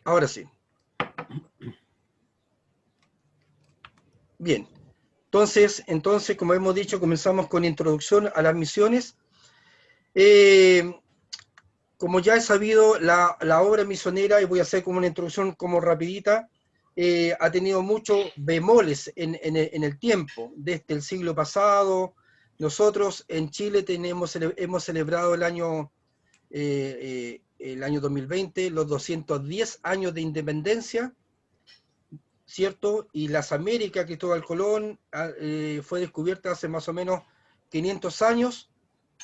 Ahora sí. Bien. Entonces, como hemos dicho, comenzamos con introducción a las misiones. Como ya he sabido, la obra misionera, y voy a hacer como una introducción como rapidita, ha tenido muchos bemoles en el tiempo, desde el siglo pasado. Nosotros en Chile hemos celebrado el año 2020, los 210 años de independencia, ¿cierto? Y las Américas, Cristóbal Colón, fue descubierta hace más o menos 500 años.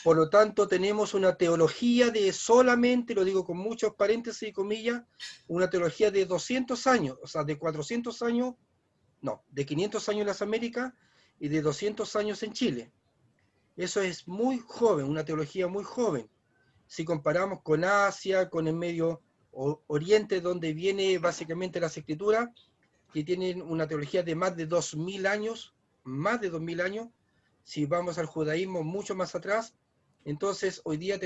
Por lo tanto, tenemos una teología de solamente, lo digo con muchos paréntesis y comillas, una teología de 200 años, o sea, de 400 años, no, de 500 años en las Américas y de 200 años en Chile. Eso es muy joven, una teología muy joven. Si comparamos con Asia, con el Medio Oriente, donde viene básicamente las escrituras, que tienen una teología de más de 2000 años, más de 2000 años. Si vamos al judaísmo mucho más atrás, entonces hoy día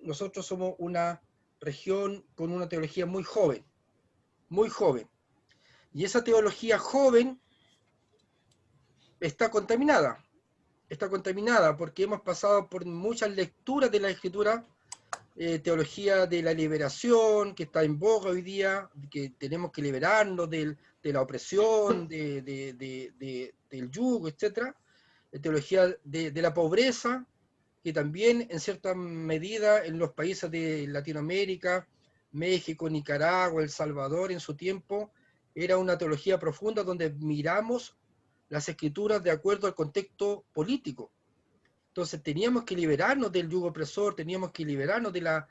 nosotros somos una región con una teología muy joven, muy joven. Y esa teología joven está contaminada porque hemos pasado por muchas lecturas de la escritura, teología de la liberación, que está en boga hoy día, que tenemos que liberarnos de la opresión, del yugo, etc. Teología de la pobreza, que también en cierta medida en los países de Latinoamérica, México, Nicaragua, El Salvador en su tiempo, era una teología profunda donde miramos las escrituras de acuerdo al contexto político. Entonces teníamos que liberarnos del yugo opresor, teníamos que liberarnos de la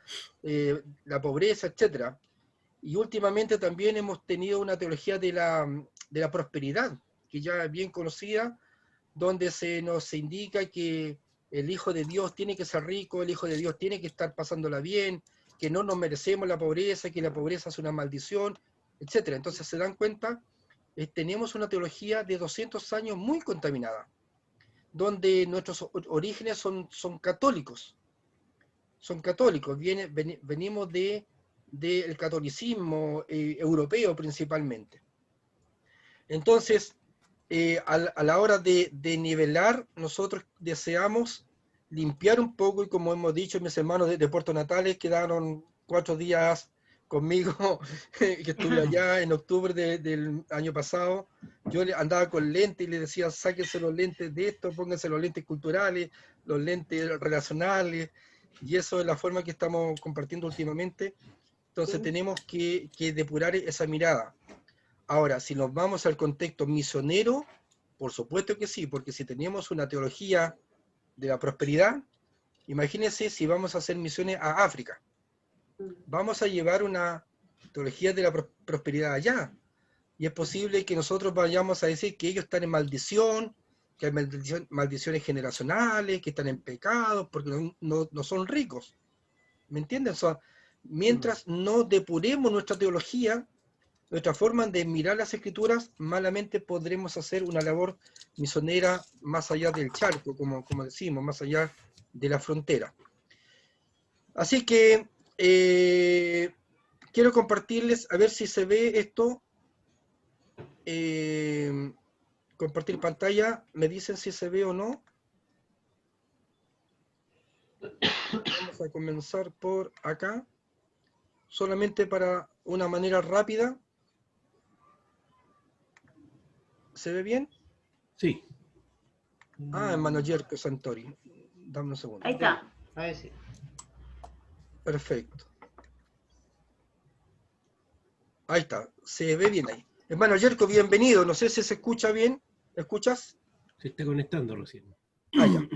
pobreza, etc. Y últimamente también hemos tenido una teología de la prosperidad, que ya es bien conocida, donde se nos indica que el Hijo de Dios tiene que ser rico, el Hijo de Dios tiene que estar pasándola bien, que no nos merecemos la pobreza, que la pobreza es una maldición, etc. Entonces se dan cuenta, tenemos una teología de 200 años muy contaminada, donde nuestros orígenes son católicos, venimos del catolicismo europeo principalmente. Entonces, a la hora de nivelar, nosotros deseamos limpiar un poco, y como hemos dicho, mis hermanos de Puerto Natales quedaron 4 días conmigo, que estuve allá en octubre del año pasado. Yo andaba con lentes y le decía, sáquense los lentes de esto, pónganse los lentes culturales, los lentes relacionales, y eso es la forma que estamos compartiendo últimamente. Entonces tenemos que depurar esa mirada. Ahora, si nos vamos al contexto misionero, por supuesto que sí, porque si teníamos una teología de la prosperidad, imagínense si vamos a hacer misiones a África. Vamos a llevar una teología de la prosperidad allá. Y es posible que nosotros vayamos a decir que ellos están en maldición, que hay maldiciones generacionales, que están en pecados, porque no son ricos. ¿Me entienden? O sea, mientras no depuremos nuestra teología, nuestra forma de mirar las escrituras, malamente podremos hacer una labor misionera más allá del charco, como decimos, más allá de la frontera. Así que quiero compartirles, a ver si se ve esto. Compartir pantalla, me dicen si se ve o no. Vamos a comenzar por acá, solamente para una manera rápida. ¿Se ve bien? Sí. Ah, hermano Yerko Santori. Dame un segundo. Ahí está. Ahí sí. Perfecto. Ahí está, se ve bien ahí. Hermano Yerko, bienvenido. No sé si se escucha bien. ¿Me escuchas? Se está conectando recién. Ah, ya.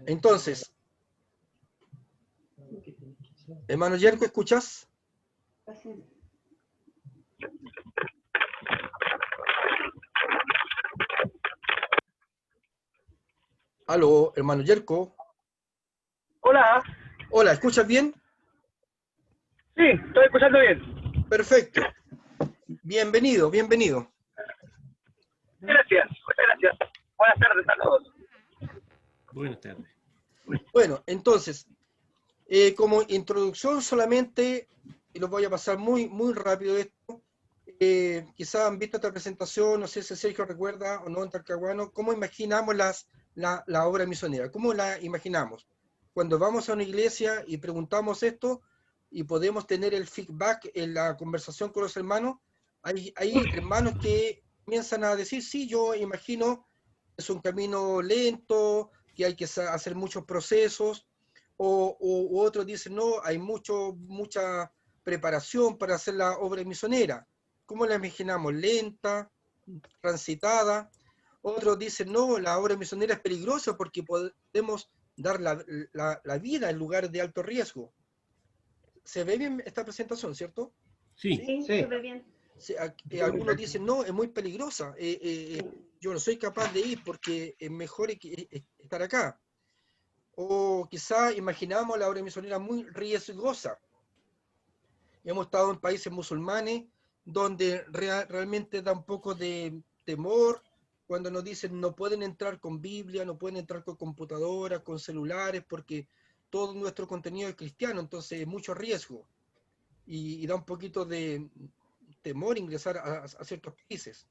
Entonces, hermano Yerko, ¿escuchas? Aló, hermano Yerko. Hola. Hola, ¿escuchas bien? Sí, estoy escuchando bien. Perfecto. Bienvenido, bienvenido. Gracias, gracias. Buenas tardes a todos. Buenas tardes. Bueno, entonces, Como introducción solamente, y lo voy a pasar muy rápido esto, quizás han visto esta presentación, no sé si Sergio recuerda o no en Talcahuano, cómo imaginamos la obra misionera, cómo la imaginamos. Cuando vamos a una iglesia y preguntamos esto y podemos tener el feedback en la conversación con los hermanos, hay hermanos que comienzan a decir, sí, yo imagino que es un camino lento, que hay que hacer muchos procesos, o otros dicen, no, hay mucha preparación para hacer la obra misionera. ¿Cómo la imaginamos? Lenta, transitada. Otros dicen, no, la obra misionera es peligrosa porque podemos dar la vida en lugares de alto riesgo. ¿Se ve bien esta presentación, cierto? Sí. Sí, se ve bien. Algunos dicen, no, es muy peligrosa. Yo no soy capaz de ir porque es mejor estar acá. O quizá imaginamos la obra misionera muy riesgosa. Hemos estado en países musulmanes donde realmente da un poco de temor cuando nos dicen no pueden entrar con Biblia, no pueden entrar con computadoras, con celulares, porque todo nuestro contenido es cristiano, entonces es mucho riesgo. Y da un poquito de temor ingresar a ciertos países.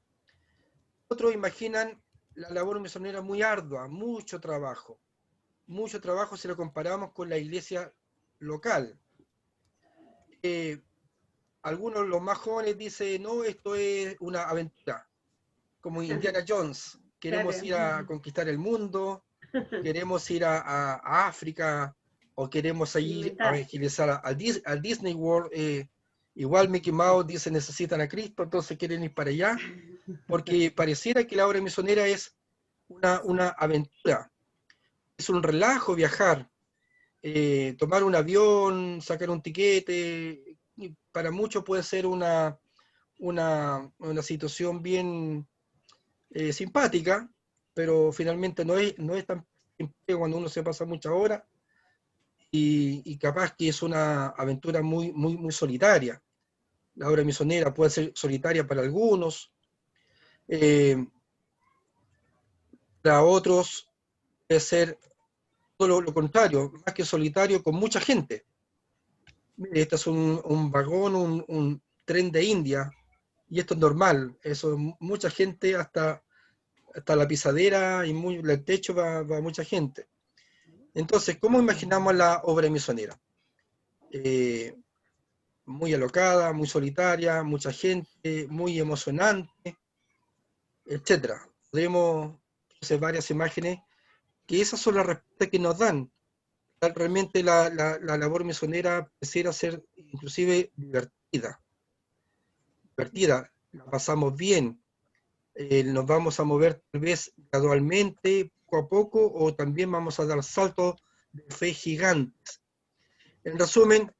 Otros imaginan la labor misionera muy ardua, mucho trabajo si lo comparamos con la iglesia local. Algunos, los más jóvenes, dicen, no, esto es una aventura, como Indiana Jones. Queremos ir a conquistar el mundo, queremos ir a África, o queremos ir a evangelizar al Disney World. Igual Mickey Mouse dice, necesitan a Cristo, entonces quieren ir para allá, porque pareciera que la obra misionera es una aventura. Es un relajo viajar, tomar un avión, sacar un tiquete, para muchos puede ser una situación bien simpática, pero finalmente no es tan simpático cuando uno se pasa muchas horas y capaz que es una aventura muy solitaria. La obra misionera puede ser solitaria para algunos, para otros puede ser todo lo contrario, más que solitario, con mucha gente. Este es un vagón, un tren de India, y esto es normal, eso, mucha gente hasta la pisadera y el techo va mucha gente. Entonces, ¿cómo imaginamos la obra misionera? Muy alocada, muy solitaria, mucha gente, muy emocionante, etcétera. Podemos hacer varias imágenes que esas son las respuestas que nos dan. Realmente la labor misionera pareciera ser inclusive divertida, la pasamos bien, nos vamos a mover tal vez gradualmente, poco a poco, o también vamos a dar saltos de fe gigantes. En resumen,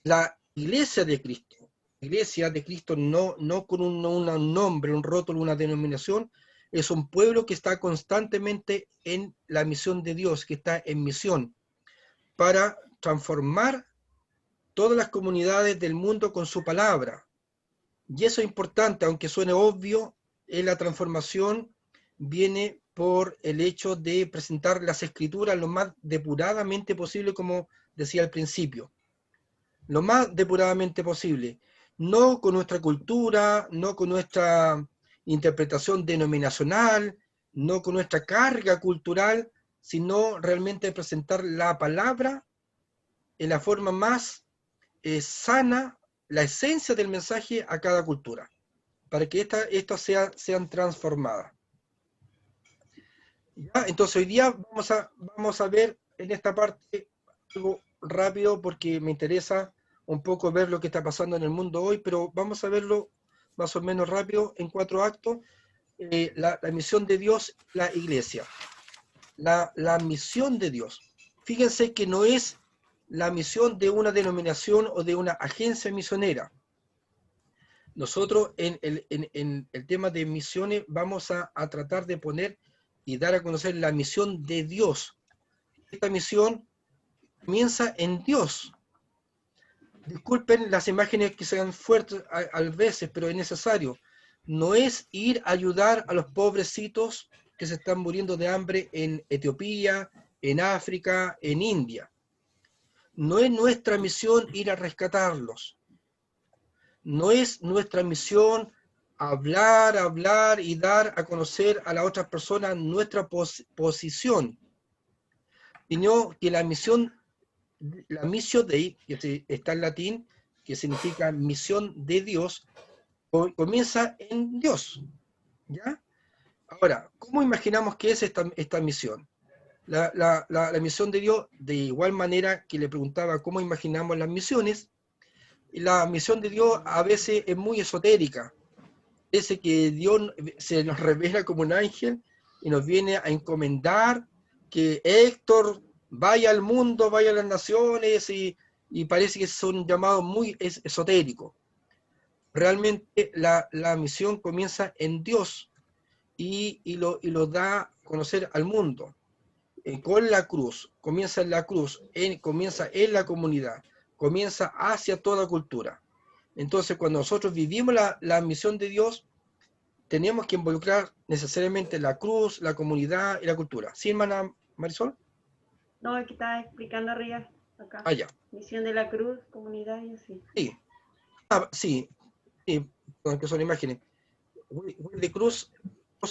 la iglesia de Cristo no con un nombre, un rótulo, una denominación, es un pueblo que está constantemente en la misión de Dios, que está en misión para transformar todas las comunidades del mundo con su palabra. Y eso es importante, aunque suene obvio, la transformación viene por el hecho de presentar las escrituras lo más depuradamente posible, como decía al principio. Lo más depuradamente posible. No con nuestra cultura, no con nuestra interpretación denominacional, no con nuestra carga cultural, sino realmente presentar la palabra en la forma más sana, la esencia del mensaje a cada cultura, para que estas sean transformadas. ¿Ya? Entonces hoy día vamos a ver en esta parte algo rápido porque me interesa un poco ver lo que está pasando en el mundo hoy, pero vamos a verlo más o menos rápido en 4 actos. La misión de Dios, la iglesia. La misión de Dios. Fíjense que no es la misión de una denominación o de una agencia misionera. Nosotros en el tema de misiones vamos a tratar de poner y dar a conocer la misión de Dios. Esta misión comienza en Dios. Disculpen las imágenes que sean fuertes a veces, pero es necesario. No es ir a ayudar a los pobrecitos que se están muriendo de hambre en Etiopía, en África, en India. No es nuestra misión ir a rescatarlos. No es nuestra misión hablar y dar a conocer a las otras personas nuestra posición, sino que la misión Dei, que está en latín, que significa misión de Dios, comienza en Dios, ¿ya? Ahora, ¿cómo imaginamos que es esta misión? La misión de Dios, de igual manera que le preguntaba cómo imaginamos las misiones, la misión de Dios a veces es muy esotérica. Parece que Dios se nos revela como un ángel y nos viene a encomendar que Héctor vaya al mundo, vaya a las naciones, y parece que es un llamado muy esotérico. Realmente la misión comienza en Dios y lo da a conocer al mundo. Con la cruz, comienza en la cruz, comienza en la comunidad, comienza hacia toda cultura. Entonces, cuando nosotros vivimos la misión de Dios, tenemos que involucrar necesariamente la cruz, la comunidad y la cultura. ¿Sí, hermana Marisol? No, es que estaba explicando arriba, acá. Ah, ya. Misión de la Cruz, comunidad y así. Sí. Sí. Que son imágenes. De cruz,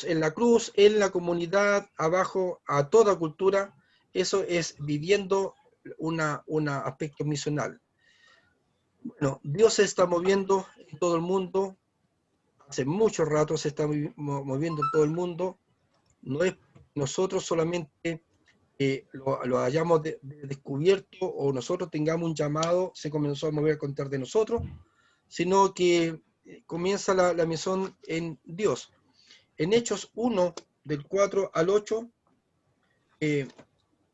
en la comunidad, abajo, a toda cultura. Eso es viviendo un aspecto misional. Bueno, Dios se está moviendo en todo el mundo. Hace mucho rato se está moviendo en todo el mundo. No es nosotros solamente lo hayamos descubierto o nosotros tengamos un llamado, se comenzó a mover a contar de nosotros, sino que comienza la misión en Dios. En Hechos 1, del 4 al 8,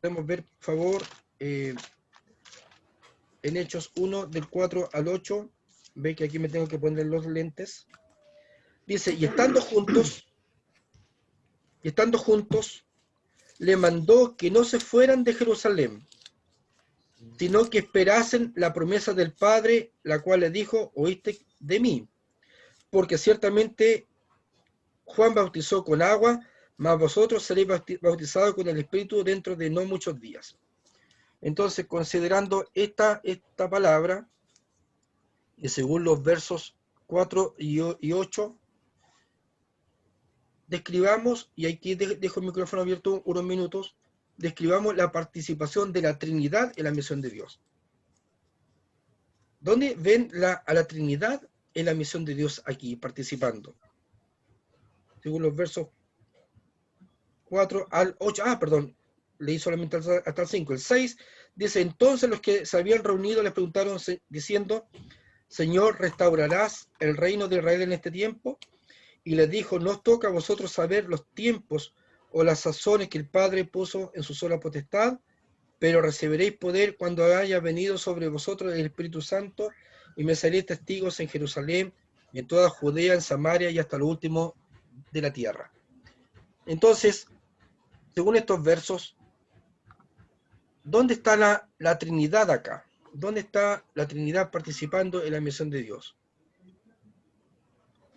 podemos ver, por favor, en Hechos 1, del 4 al 8, ve que aquí me tengo que poner los lentes. Dice, y estando juntos, le mandó que no se fueran de Jerusalén, sino que esperasen la promesa del Padre, la cual le dijo, oíste de mí, porque ciertamente Juan bautizó con agua, mas vosotros seréis bautizados con el Espíritu dentro de no muchos días. Entonces, considerando esta palabra, y según los versos 4 y 8, describamos, y aquí dejo el micrófono abierto unos minutos, describamos la participación de la Trinidad en la misión de Dios. ¿Dónde ven a la Trinidad en la misión de Dios aquí participando? Según los versos 4 al 8, perdón, leí solamente hasta el 5. El 6 dice, entonces los que se habían reunido le preguntaron diciendo, Señor, ¿restaurarás el reino de Israel en este tiempo? Y les dijo, no os toca a vosotros saber los tiempos o las sazones que el Padre puso en su sola potestad, pero recibiréis poder cuando haya venido sobre vosotros el Espíritu Santo, y me seréis testigos en Jerusalén, en toda Judea, en Samaria y hasta lo último de la tierra. Entonces, según estos versos, ¿dónde está la Trinidad acá? ¿Dónde está la Trinidad participando en la misión de Dios?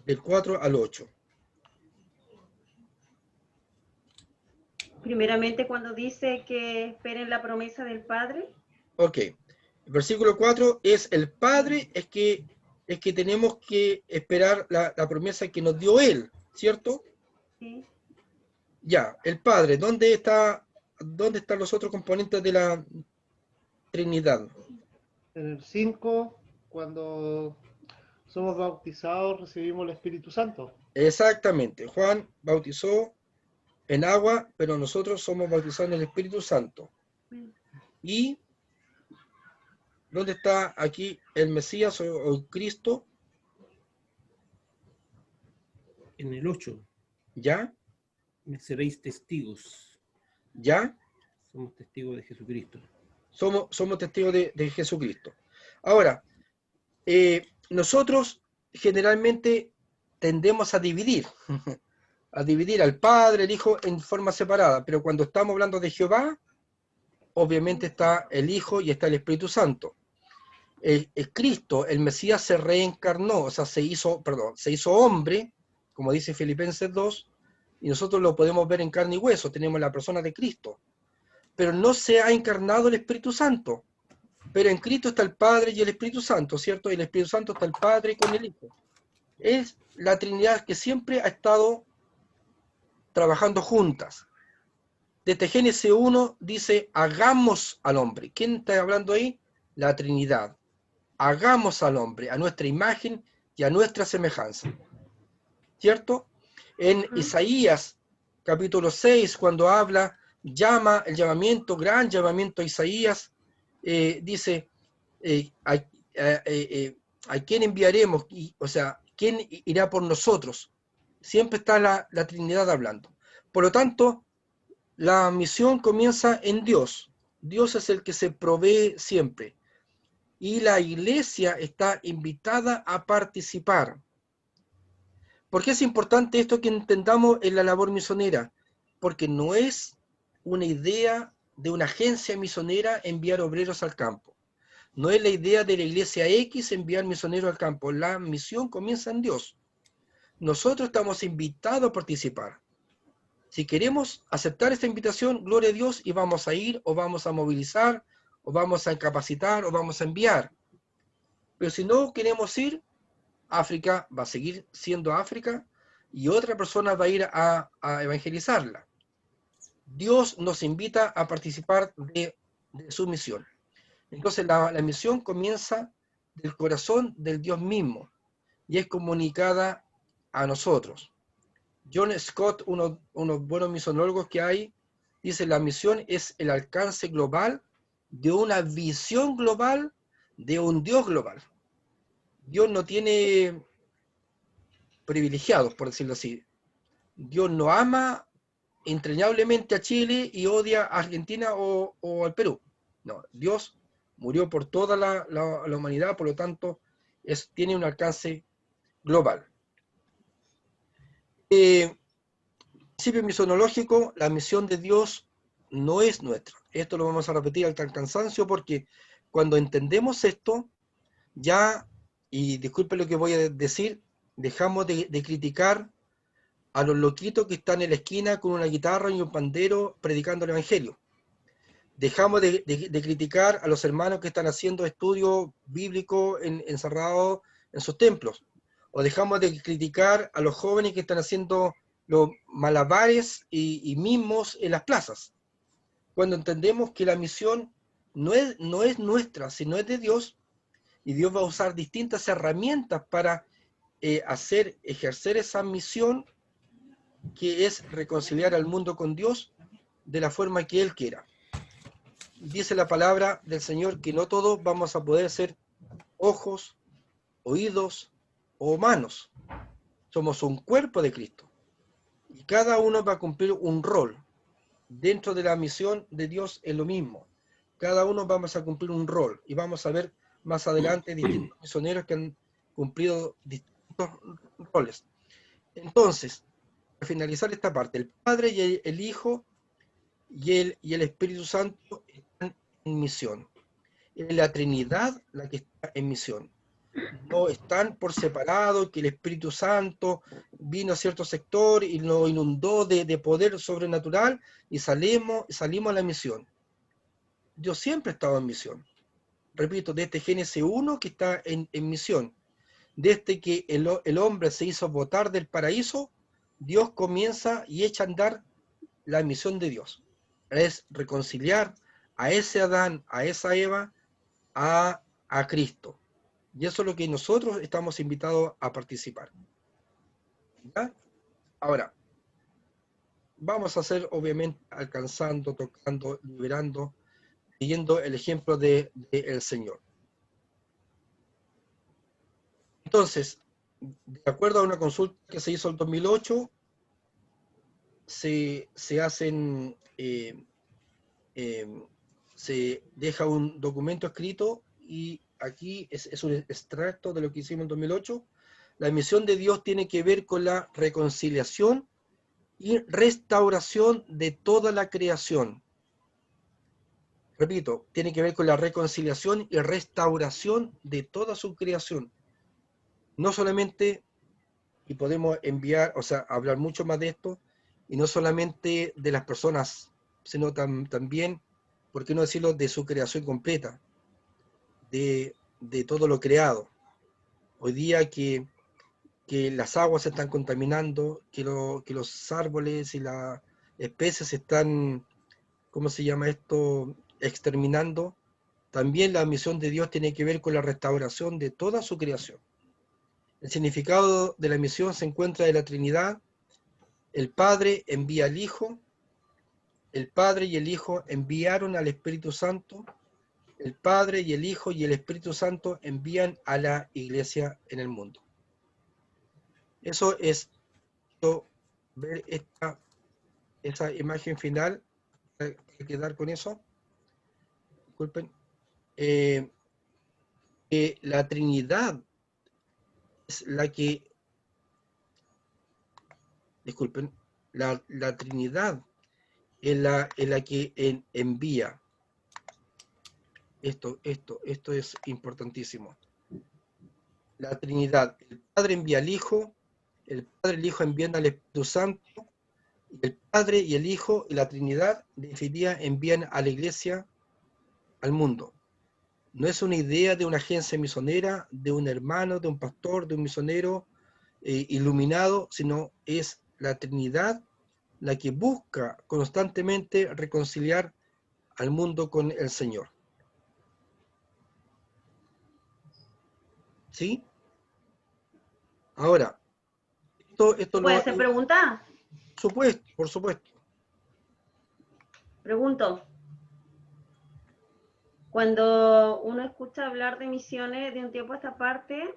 Del 4 al 8. Primeramente cuando dice que esperen la promesa del Padre. Ok. El versículo 4 es el Padre, es que tenemos que esperar la promesa que nos dio Él, ¿cierto? Sí. Ya, el Padre, ¿dónde están los otros componentes de la Trinidad? En el 5, cuando somos bautizados, recibimos el Espíritu Santo. Exactamente. Juan bautizó en agua, pero nosotros somos bautizados en el Espíritu Santo. ¿Y dónde está aquí el Mesías o el Cristo? En el 8, ¿Ya? me seréis testigos. ¿Ya? Somos testigos de Jesucristo. Somos testigos de Jesucristo. Ahora, nosotros generalmente tendemos a dividir al Padre, el Hijo en forma separada, pero cuando estamos hablando de Jehová, obviamente está el Hijo y está el Espíritu Santo. El Cristo, el Mesías, se reencarnó, o sea, se hizo hombre, como dice Filipenses 2, y nosotros lo podemos ver en carne y hueso, tenemos la persona de Cristo. pero no se ha encarnado el Espíritu Santo. Pero en Cristo está el Padre y el Espíritu Santo, ¿cierto? El Espíritu Santo está el Padre con el Hijo. Es la Trinidad que siempre ha estado trabajando juntas. Desde Génesis 1 dice, hagamos al hombre. ¿Quién está hablando ahí? La Trinidad. Hagamos al hombre a nuestra imagen y a nuestra semejanza. ¿Cierto? En Isaías, capítulo 6, cuando habla, llama el llamamiento, gran llamamiento a Isaías, dice, ¿a quién enviaremos? O sea, ¿quién irá por nosotros? Siempre está la Trinidad hablando. Por lo tanto, la misión comienza en Dios. Dios es el que se provee siempre. Y la iglesia está invitada a participar. ¿Por qué es importante esto que entendamos en la labor misionera? Porque no es una idea de una agencia misionera enviar obreros al campo. No es la idea de la iglesia X enviar misioneros al campo. La misión comienza en Dios. Nosotros estamos invitados a participar. Si queremos aceptar esta invitación, gloria a Dios, y vamos a ir, o vamos a movilizar, o vamos a capacitar, o vamos a enviar. Pero si no queremos ir, África va a seguir siendo África, y otra persona va a ir a evangelizarla. Dios nos invita a participar de su misión. Entonces la misión comienza del corazón del Dios mismo, y es comunicada a nosotros. John Scott, unos buenos misionólogos que hay, dice: la misión es el alcance global de una visión global de un Dios global. Dios no tiene privilegiados, por decirlo así. Dios no ama entrañablemente a Chile y odia a Argentina o al Perú. No, Dios murió por toda la humanidad, por lo tanto, tiene un alcance global. Principio misionológico, la misión de Dios no es nuestra. Esto lo vamos a repetir al cansancio, porque cuando entendemos esto, ya, y disculpe lo que voy a decir, dejamos de criticar a los loquitos que están en la esquina con una guitarra y un pandero predicando el evangelio. Dejamos de criticar a los hermanos que están haciendo estudio bíblico encerrados en sus templos. O dejamos de criticar a los jóvenes que están haciendo los malabares y mimos en las plazas. Cuando entendemos que la misión no es nuestra, sino es de Dios, y Dios va a usar distintas herramientas para ejercer esa misión, que es reconciliar al mundo con Dios de la forma que Él quiera. Dice la palabra del Señor que no todos vamos a poder ser ojos, oídos o manos. Somos un cuerpo de Cristo. Y cada uno va a cumplir un rol. Dentro de la misión de Dios es lo mismo. Cada uno vamos a cumplir un rol. Y vamos a ver más adelante distintos misioneros que han cumplido distintos roles. Entonces, para finalizar esta parte, el Padre y el Hijo y el Espíritu Santo están en misión. Es la Trinidad la que está en misión. No están por separado, que el Espíritu Santo vino a cierto sector y lo inundó de poder sobrenatural y salimos a la misión. Dios siempre ha estado en misión. Repito, desde Génesis 1 que está en misión. Desde que el hombre se hizo botar del paraíso, Dios comienza y echa a andar la misión de Dios. Es reconciliar a ese Adán, a esa Eva, a Cristo. Y eso es lo que nosotros estamos invitados a participar. ¿Ya? Ahora, vamos a hacer, obviamente, alcanzando, tocando, liberando, siguiendo el ejemplo del Señor. Entonces, de acuerdo a una consulta que se hizo en 2008, se deja un documento escrito, y aquí es un extracto de lo que hicimos en 2008. La misión de Dios tiene que ver con la reconciliación y restauración de toda la creación. Repito, tiene que ver con la reconciliación y restauración de toda su creación. No solamente, y podemos hablar mucho más de esto, y no solamente de las personas, sino también por qué no decirlo, de su creación completa, de todo lo creado. Hoy día que las aguas se están contaminando, que los árboles y las especies se están, ¿cómo se llama esto?, exterminando. También la misión de Dios tiene que ver con la restauración de toda su creación. El significado de la misión se encuentra en la Trinidad. El Padre envía al Hijo, el Padre y el Hijo enviaron al Espíritu Santo, el Padre y el Hijo y el Espíritu Santo envían a la Iglesia en el mundo. Eso es ver esa imagen final, hay que quedar con eso. Disculpen. Que la Trinidad es la que, disculpen, la Trinidad es la que envía. Esto es importantísimo. La Trinidad, el Padre envía al Hijo, el Padre y el Hijo envían al Espíritu Santo, y el Padre y el Hijo y la Trinidad definitiva envían a la Iglesia al mundo. No es una idea de una agencia misionera, de un hermano, de un pastor, de un misionero iluminado, sino es la Trinidad la que busca constantemente reconciliar al mundo con el Señor. ¿Sí? Ahora, esto ¿Puede hacer pregunta? Por supuesto. Pregunto. Cuando uno escucha hablar de misiones de un tiempo a esta parte,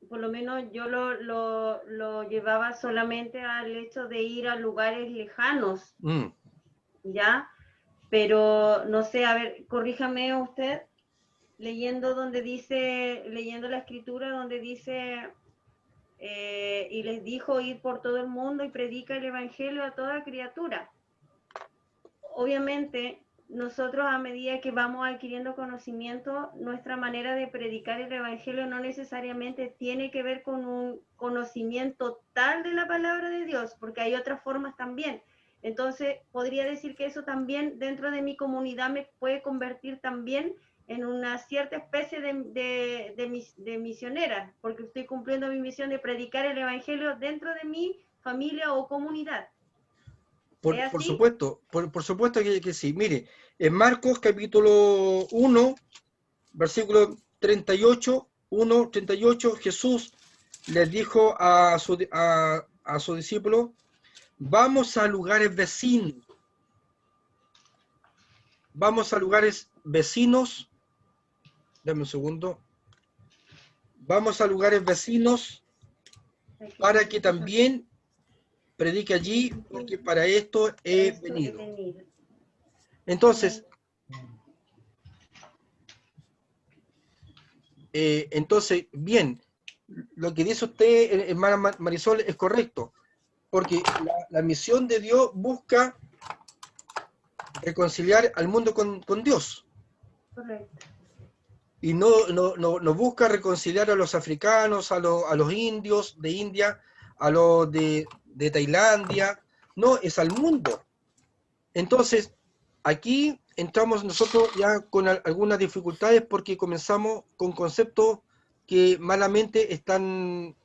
por lo menos yo lo llevaba solamente al hecho de ir a lugares lejanos, ¿ya? Pero no sé, a ver, corríjame usted, leyendo la escritura donde dice, y les dijo, ir por todo el mundo y predica el evangelio a toda criatura. Obviamente, nosotros a medida que vamos adquiriendo conocimiento, nuestra manera de predicar el evangelio no necesariamente tiene que ver con un conocimiento tal de la palabra de Dios, porque hay otras formas también. Entonces, podría decir que eso también dentro de mi comunidad me puede convertir también en una cierta especie de misionera, porque estoy cumpliendo mi misión de predicar el evangelio dentro de mi familia o comunidad. Por supuesto, por supuesto que sí. Mire, en Marcos capítulo 1, versículo 38, 38, Jesús les dijo a su discípulo, vamos a lugares vecinos. Vamos a lugares vecinos. Dame un segundo. Vamos a lugares vecinos para que también predique allí, porque para esto he venido. Entonces, bien, lo que dice usted, hermana Marisol, es correcto, porque la misión de Dios busca reconciliar al mundo con Dios. Correcto. Y no busca reconciliar a los africanos, a los indios de India, a los de Tailandia, no, es al mundo. Entonces, aquí entramos nosotros ya con algunas dificultades porque comenzamos con conceptos que malamente están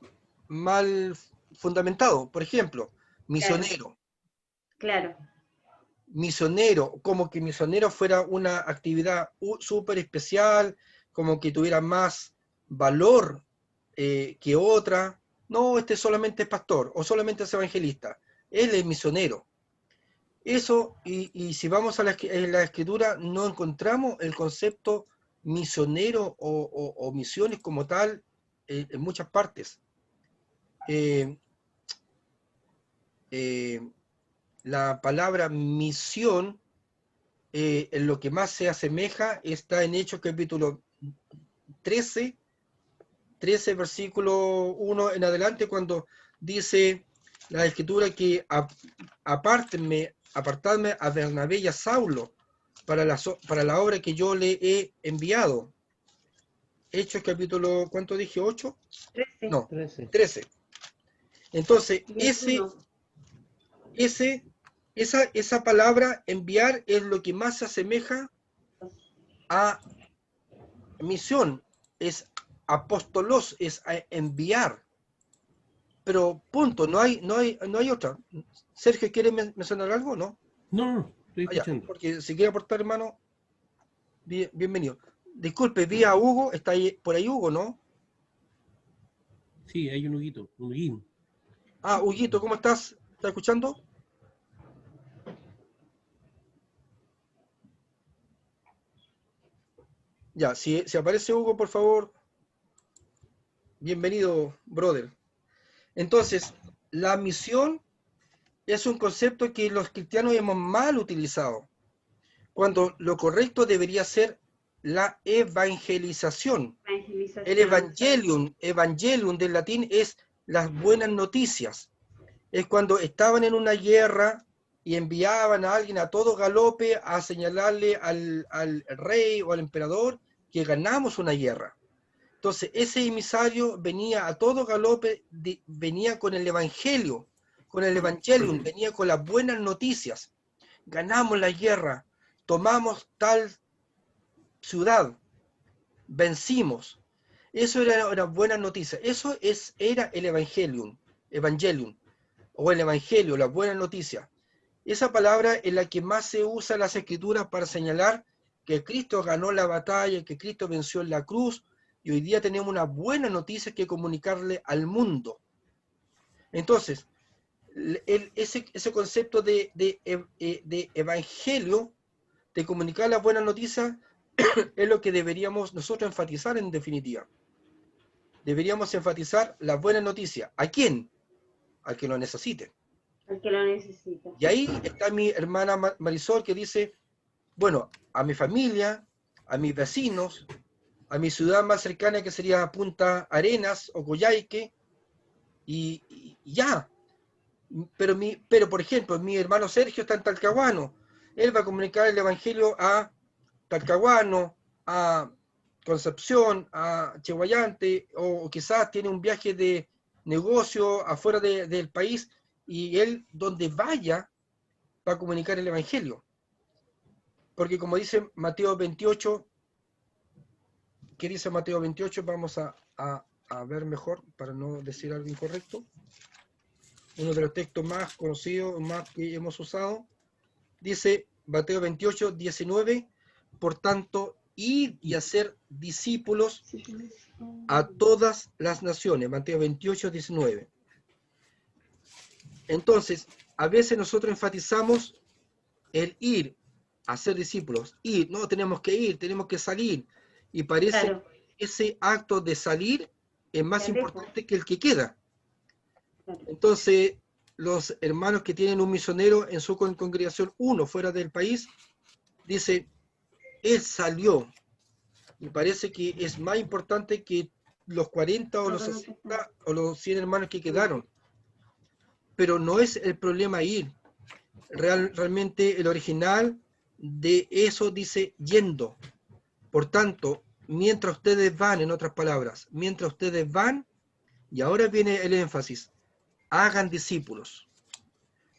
mal fundamentados. Por ejemplo, misionero. Claro. Misionero, como que misionero fuera una actividad súper especial, como que tuviera más valor que otra. No, este solamente es pastor o solamente es evangelista. Él es misionero. Eso, y si vamos a la escritura, no encontramos el concepto misionero o misiones como tal en muchas partes. La palabra misión, en lo que más se asemeja, está en Hechos capítulo 13, versículo 1 en adelante, cuando dice la escritura que apartadme a Bernabé y a Saulo para la obra que yo le he enviado. Hechos capítulo, ¿cuánto dije? ¿8? 13. No, 13. 13. Entonces, ese esa palabra enviar es lo que más se asemeja a misión, es apóstolos, es enviar. Pero punto, no hay otra. Sergio, ¿quiere mencionar algo? ¿No? No, estoy Ya, escuchando. porque si quiere aportar, hermano, bienvenido. Disculpe, vi a Hugo, está ahí, por ahí Hugo, ¿no? Sí, hay un Huguito, un Huguín. Ah, Huguito, ¿cómo estás? ¿Estás escuchando? Ya, si aparece Hugo, por favor, bienvenido, brother. Entonces, la misión es un concepto que los cristianos hemos mal utilizado, cuando lo correcto debería ser la evangelización. El evangelium del latín es las buenas noticias. Es cuando estaban en una guerra y enviaban a alguien a todo galope a señalarle al rey o al emperador que ganamos una guerra. Entonces, ese emisario venía a todo galope, venía con el evangelio, con el evangelium, venía con las buenas noticias. Ganamos la guerra, tomamos tal ciudad, vencimos. Eso era una buena noticia. Eso era el evangelium, o el evangelio, la buena noticia. Esa palabra es la que más se usa en las escrituras para señalar que Cristo ganó la batalla, que Cristo venció en la cruz, y hoy día tenemos una buena noticia que comunicarle al mundo. Entonces, ese concepto de evangelio, de comunicar las buenas noticias, es lo que deberíamos nosotros enfatizar en definitiva. Deberíamos enfatizar las buenas noticias. ¿A quién? Al que lo necesite. Al que lo necesita. Y ahí está mi hermana Marisol que dice, bueno, a mi familia, a mis vecinos, a mi ciudad más cercana que sería Punta Arenas o Coyhaique, y ya. Pero, por ejemplo, mi hermano Sergio está en Talcahuano. Él va a comunicar el evangelio a Talcahuano, a Concepción, a Chehuayante, o quizás tiene un viaje de negocio afuera del país, y él, donde vaya, va a comunicar el evangelio. Porque como dice Mateo 28, ¿qué dice Mateo 28? Vamos a ver mejor, para no decir algo incorrecto. Uno de los textos más conocidos, más que hemos usado, dice Mateo 28, 19, por tanto, id y hacer discípulos a todas las naciones. Mateo 28, 19. Entonces, a veces nosotros enfatizamos el ir a ser discípulos. Ir, no, tenemos que salir. Y parece Claro. que ese acto de salir es más importante que el que queda. Claro. Entonces, los hermanos que tienen un misionero en su congregación, uno fuera del país, dice, él salió. Y parece que es más importante que los 40 o los 60 o los 100 hermanos que quedaron. Pero no es el problema ir. Realmente el original de eso dice yendo. Por tanto, mientras ustedes van, en otras palabras, mientras ustedes van, y ahora viene el énfasis, hagan discípulos.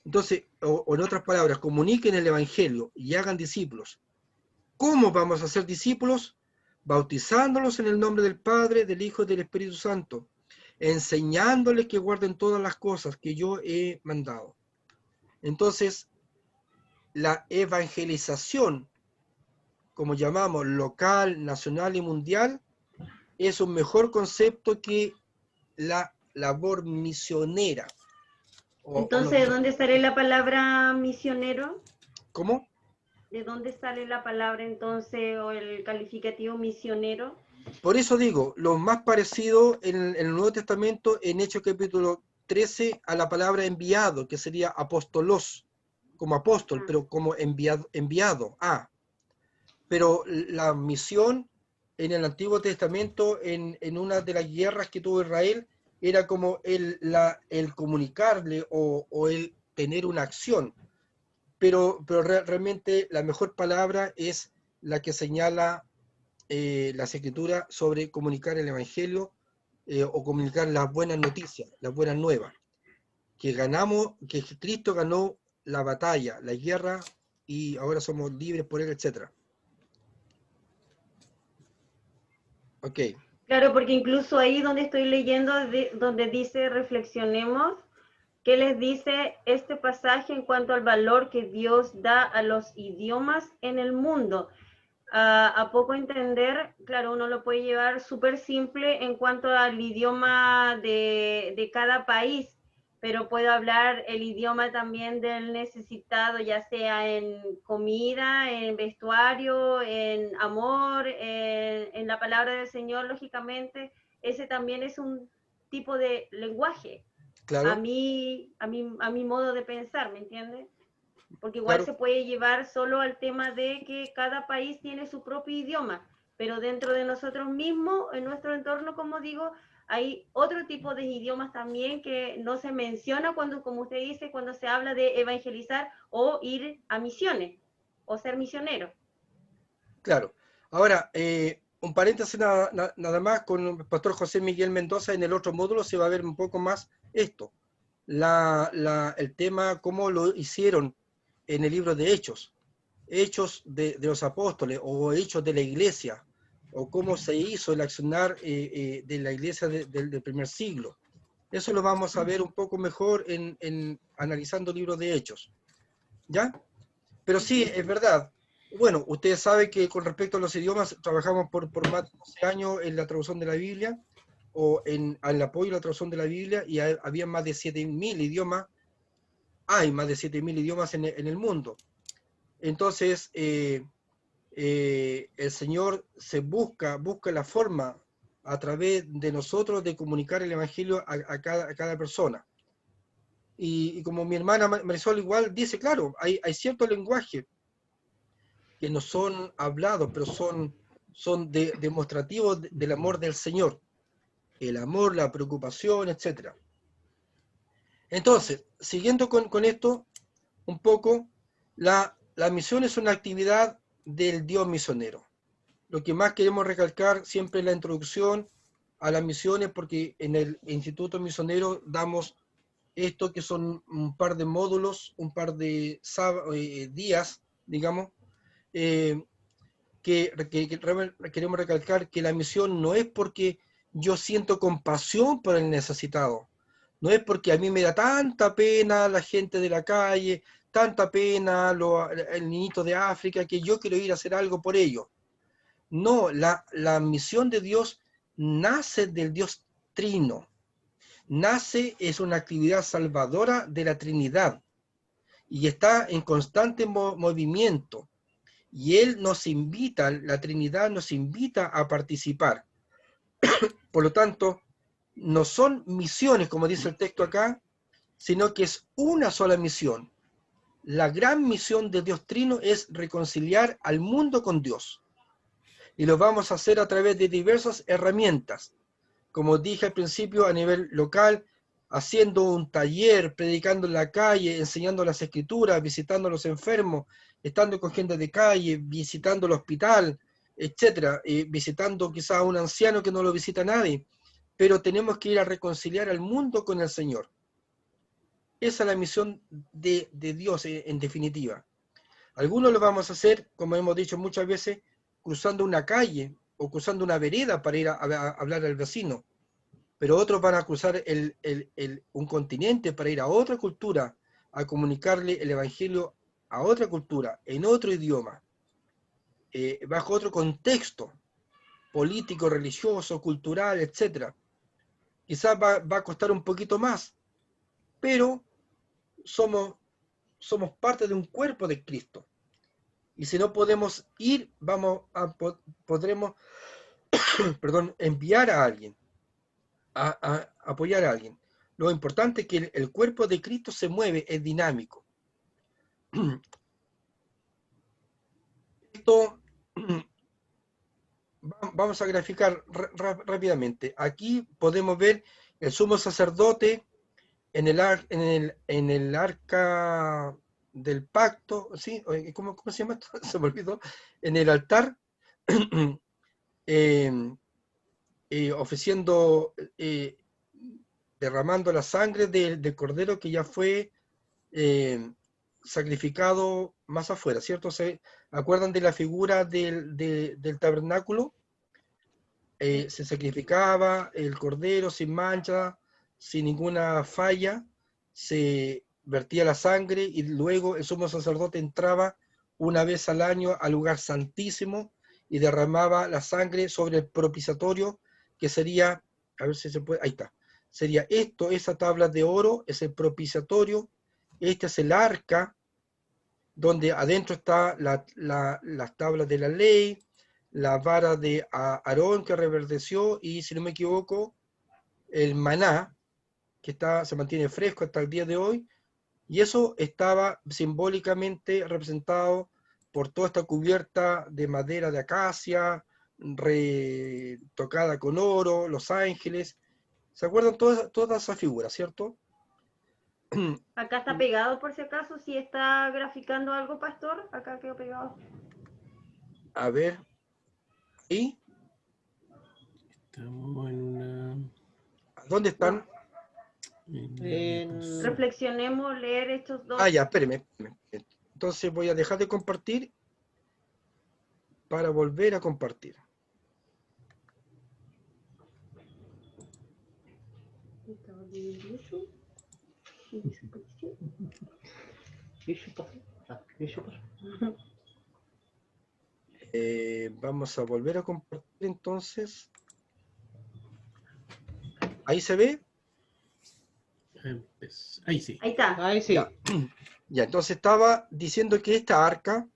Entonces, o en otras palabras, comuniquen el evangelio y hagan discípulos. ¿Cómo vamos a hacer discípulos? Bautizándolos en el nombre del Padre, del Hijo y del Espíritu Santo, enseñándoles que guarden todas las cosas que yo he mandado. Entonces, la evangelización, como llamamos, local, nacional y mundial, es un mejor concepto que la labor misionera. Entonces, ¿de dónde sale la palabra misionero? ¿Cómo? ¿De dónde sale la palabra entonces o el calificativo misionero? Por eso digo, lo más parecido en el Nuevo Testamento, en Hechos capítulo 13, a la palabra enviado, que sería apóstolos, como apóstol, pero como enviado a. Pero la misión en el Antiguo Testamento, en una de las guerras que tuvo Israel, era como el comunicarle o el tener una acción. Pero realmente la mejor palabra es la que señala las escrituras sobre comunicar el evangelio o comunicar las buenas noticias, las buenas nuevas, que ganamos, que Cristo ganó la batalla, la guerra, y ahora somos libres por él, etc. Ok, Claro, porque incluso ahí donde estoy leyendo, donde dice reflexionemos, ¿qué les dice este pasaje en cuanto al valor que Dios da a los idiomas en el mundo? A poco entender, claro, uno lo puede llevar súper simple en cuanto al idioma de cada país, pero puedo hablar el idioma también del necesitado, ya sea en comida, en vestuario, en amor, en la palabra del Señor, lógicamente. Ese también es un tipo de lenguaje, claro, a mi modo de pensar, ¿me entiendes? Porque igual claro, se puede llevar solo al tema de que cada país tiene su propio idioma, pero dentro de nosotros mismos, en nuestro entorno, como digo, hay otro tipo de idiomas también que no se menciona cuando, como usted dice, cuando se habla de evangelizar o ir a misiones o ser misionero. claro. Ahora, un paréntesis nada más con el pastor José Miguel Mendoza. En el otro módulo se va a ver un poco más esto, el tema, cómo lo hicieron en el libro de Hechos, Hechos de los apóstoles o Hechos de la iglesia, o cómo se hizo el accionar de la iglesia del primer siglo. Eso lo vamos a ver un poco mejor en analizando libros de Hechos, ¿ya? Pero sí, es verdad. Bueno, ustedes saben que con respecto a los idiomas, trabajamos por más de 12 años en la traducción de la Biblia, o en el apoyo a la traducción de la Biblia, y había más de 7.000 idiomas, hay más de 7.000 idiomas en el mundo. Entonces, el Señor busca la forma a través de nosotros de comunicar el Evangelio a cada persona. Y como mi hermana Marisol igual dice, claro, hay cierto lenguaje que no son hablados, pero son demostrativos del amor del Señor. El amor, la preocupación, etc. Entonces, siguiendo con esto, un poco, la misión es una actividad del Dios misionero. Lo que más queremos recalcar siempre en la introducción a las misiones, porque en el Instituto Misionero damos esto que son un par de módulos, un par de días, digamos, eh, que queremos recalcar que la misión no es porque yo siento compasión por el necesitado, no es porque a mí me da tanta pena la gente de la calle, tanta pena el niñito de África, que yo quiero ir a hacer algo por ellos. No, la misión de Dios nace del Dios trino, es una actividad salvadora de la Trinidad y está en constante movimiento. Y Él nos invita, la Trinidad nos invita a participar. Por lo tanto, no son misiones, como dice el texto acá, sino que es una sola misión. La gran misión de Dios Trino es reconciliar al mundo con Dios. Y lo vamos a hacer a través de diversas herramientas. Como dije al principio, a nivel local, haciendo un taller, predicando en la calle, enseñando las escrituras, visitando a los enfermos, estando con gente de calle, visitando el hospital, etcétera, visitando quizás a un anciano que no lo visita nadie, pero tenemos que ir a reconciliar al mundo con el Señor. Esa es la misión de Dios en definitiva. Algunos lo vamos a hacer, como hemos dicho muchas veces, cruzando una calle o cruzando una vereda para ir a hablar al vecino, pero otros van a cruzar un continente para ir a otra cultura, a comunicarle el Evangelio a otra cultura, en otro idioma, bajo otro contexto político, religioso, cultural, etc. Quizás va a costar un poquito más, pero somos parte de un cuerpo de Cristo. Y si no podemos ir, podremos enviar a alguien, a apoyar a alguien. Lo importante es que el cuerpo de Cristo se mueve, es dinámico. Esto vamos a graficar rápidamente. Aquí podemos ver el sumo sacerdote en el arca del pacto, ¿sí? ¿Cómo se llama esto? Se me olvidó. En el altar, ofreciendo, derramando la sangre del cordero que ya fue sacrificado más afuera, ¿cierto? ¿Se acuerdan de la figura del tabernáculo? Se sacrificaba el cordero sin mancha, sin ninguna falla, se vertía la sangre y luego el sumo sacerdote entraba una vez al año al lugar santísimo y derramaba la sangre sobre el propiciatorio, que sería, a ver si se puede, ahí está, sería esto, esa tabla de oro, es el propiciatorio, este es el arca, donde adentro está las tablas de la ley, la vara de Aarón que reverdeció y, si no me equivoco, el maná, que se mantiene fresco hasta el día de hoy, y eso estaba simbólicamente representado por toda esta cubierta de madera de acacia, retocada con oro, los ángeles. ¿Se acuerdan todas esas figuras, cierto? Acá está pegado por si acaso, si está graficando algo, pastor, acá quedó pegado. A ver. ¿Y? Estamos en una... ¿Dónde están? Reflexionemos, leer estos dos. Ah, ya, espérenme. Entonces voy a dejar de compartir para volver a compartir. Vamos a volver a compartir entonces. ¿Ahí se ve? Ahí sí. Ahí está. Ahí sí. Ya, entonces estaba diciendo que esta arca,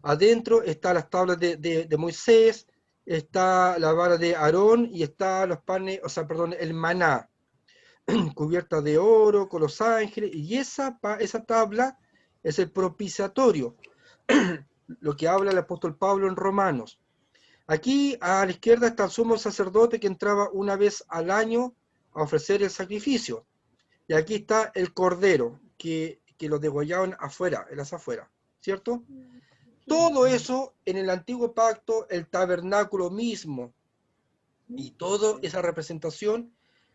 adentro están las tablas de Moisés, está la vara de Aarón y está los panes, o sea, perdón, el maná, cubierta de oro con los ángeles, y esa tabla es el propiciatorio, lo que habla el apóstol Pablo en Romanos. Aquí a la izquierda está el sumo sacerdote que entraba una vez al año a ofrecer el sacrificio. Y aquí está el cordero, que lo degollaban afuera, en las afueras, ¿cierto? Todo eso en el antiguo pacto, el tabernáculo mismo, y toda esa representación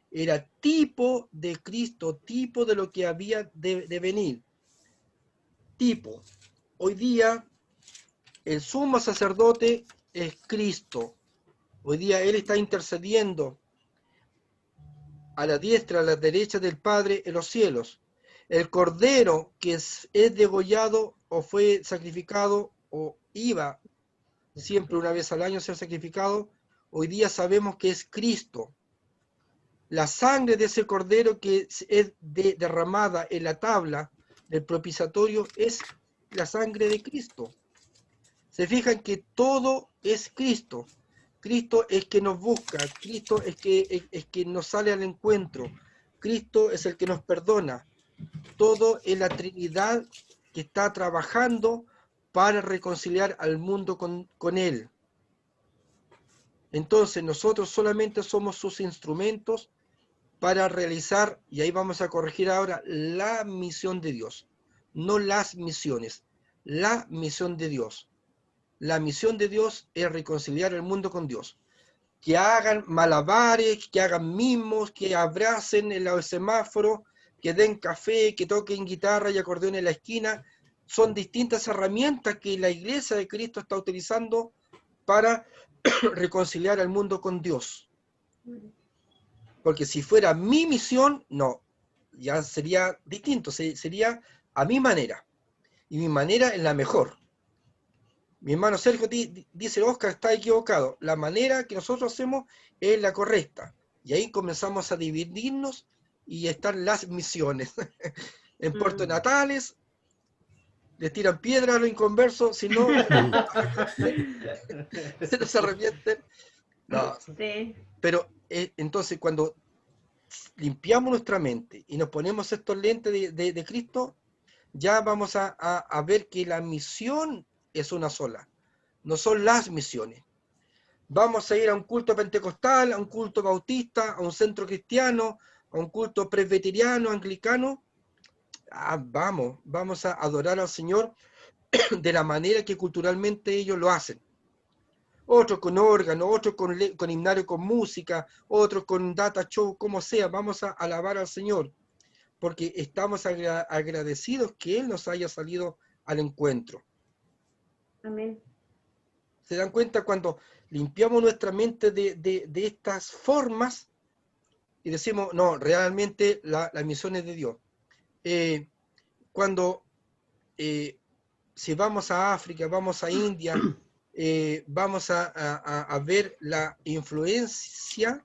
era tipo de Cristo, tipo de lo que había de venir. Tipo. Hoy día, el sumo sacerdote es Cristo. Hoy día Él está intercediendo a la diestra, a la derecha del Padre en los cielos. El cordero que es degollado o fue sacrificado o iba siempre una vez al año a ser sacrificado, hoy día sabemos que es Cristo. La sangre de ese cordero que es derramada en la tabla del propiciatorio es la sangre de Cristo. Se fijan que todo es Cristo. Cristo es que nos busca, Cristo es que nos sale al encuentro, Cristo es el que nos perdona. Todo es la Trinidad que está trabajando para reconciliar al mundo con Él. Entonces nosotros solamente somos sus instrumentos para realizar, y ahí vamos a corregir ahora, la misión de Dios, no las misiones, la misión de Dios. La misión de Dios es reconciliar el mundo con Dios. Que hagan malabares, que hagan mimos, que abracen el semáforo, que den café, que toquen guitarra y acordeón en la esquina, son distintas herramientas que la Iglesia de Cristo está utilizando para reconciliar al mundo con Dios. Porque si fuera mi misión, no, ya sería distinto, sería a mi manera. Y mi manera es la mejor. Mi hermano Sergio dice, Oscar está equivocado. La manera que nosotros hacemos es la correcta. Y ahí comenzamos a dividirnos y están las misiones. En Puerto Natales les tiran piedra a los inconversos, si no, se arrepienten. No. Sí. Pero entonces cuando limpiamos nuestra mente y nos ponemos estos lentes de Cristo, ya vamos a ver que la misión es una sola, no son las misiones. Vamos a ir a un culto pentecostal, a un culto bautista, a un centro cristiano, a un culto presbiteriano, anglicano. Vamos a adorar al Señor de la manera que culturalmente ellos lo hacen. Otros con órgano, otros con himnario con música, otros con data show, como sea, vamos a alabar al Señor. porque estamos agradecidos que Él nos haya salido al encuentro. Amén. ¿Se dan cuenta cuando limpiamos nuestra mente de estas formas y decimos, no, realmente la misión es de Dios? Cuando si vamos a África, vamos a India, vamos a ver la influencia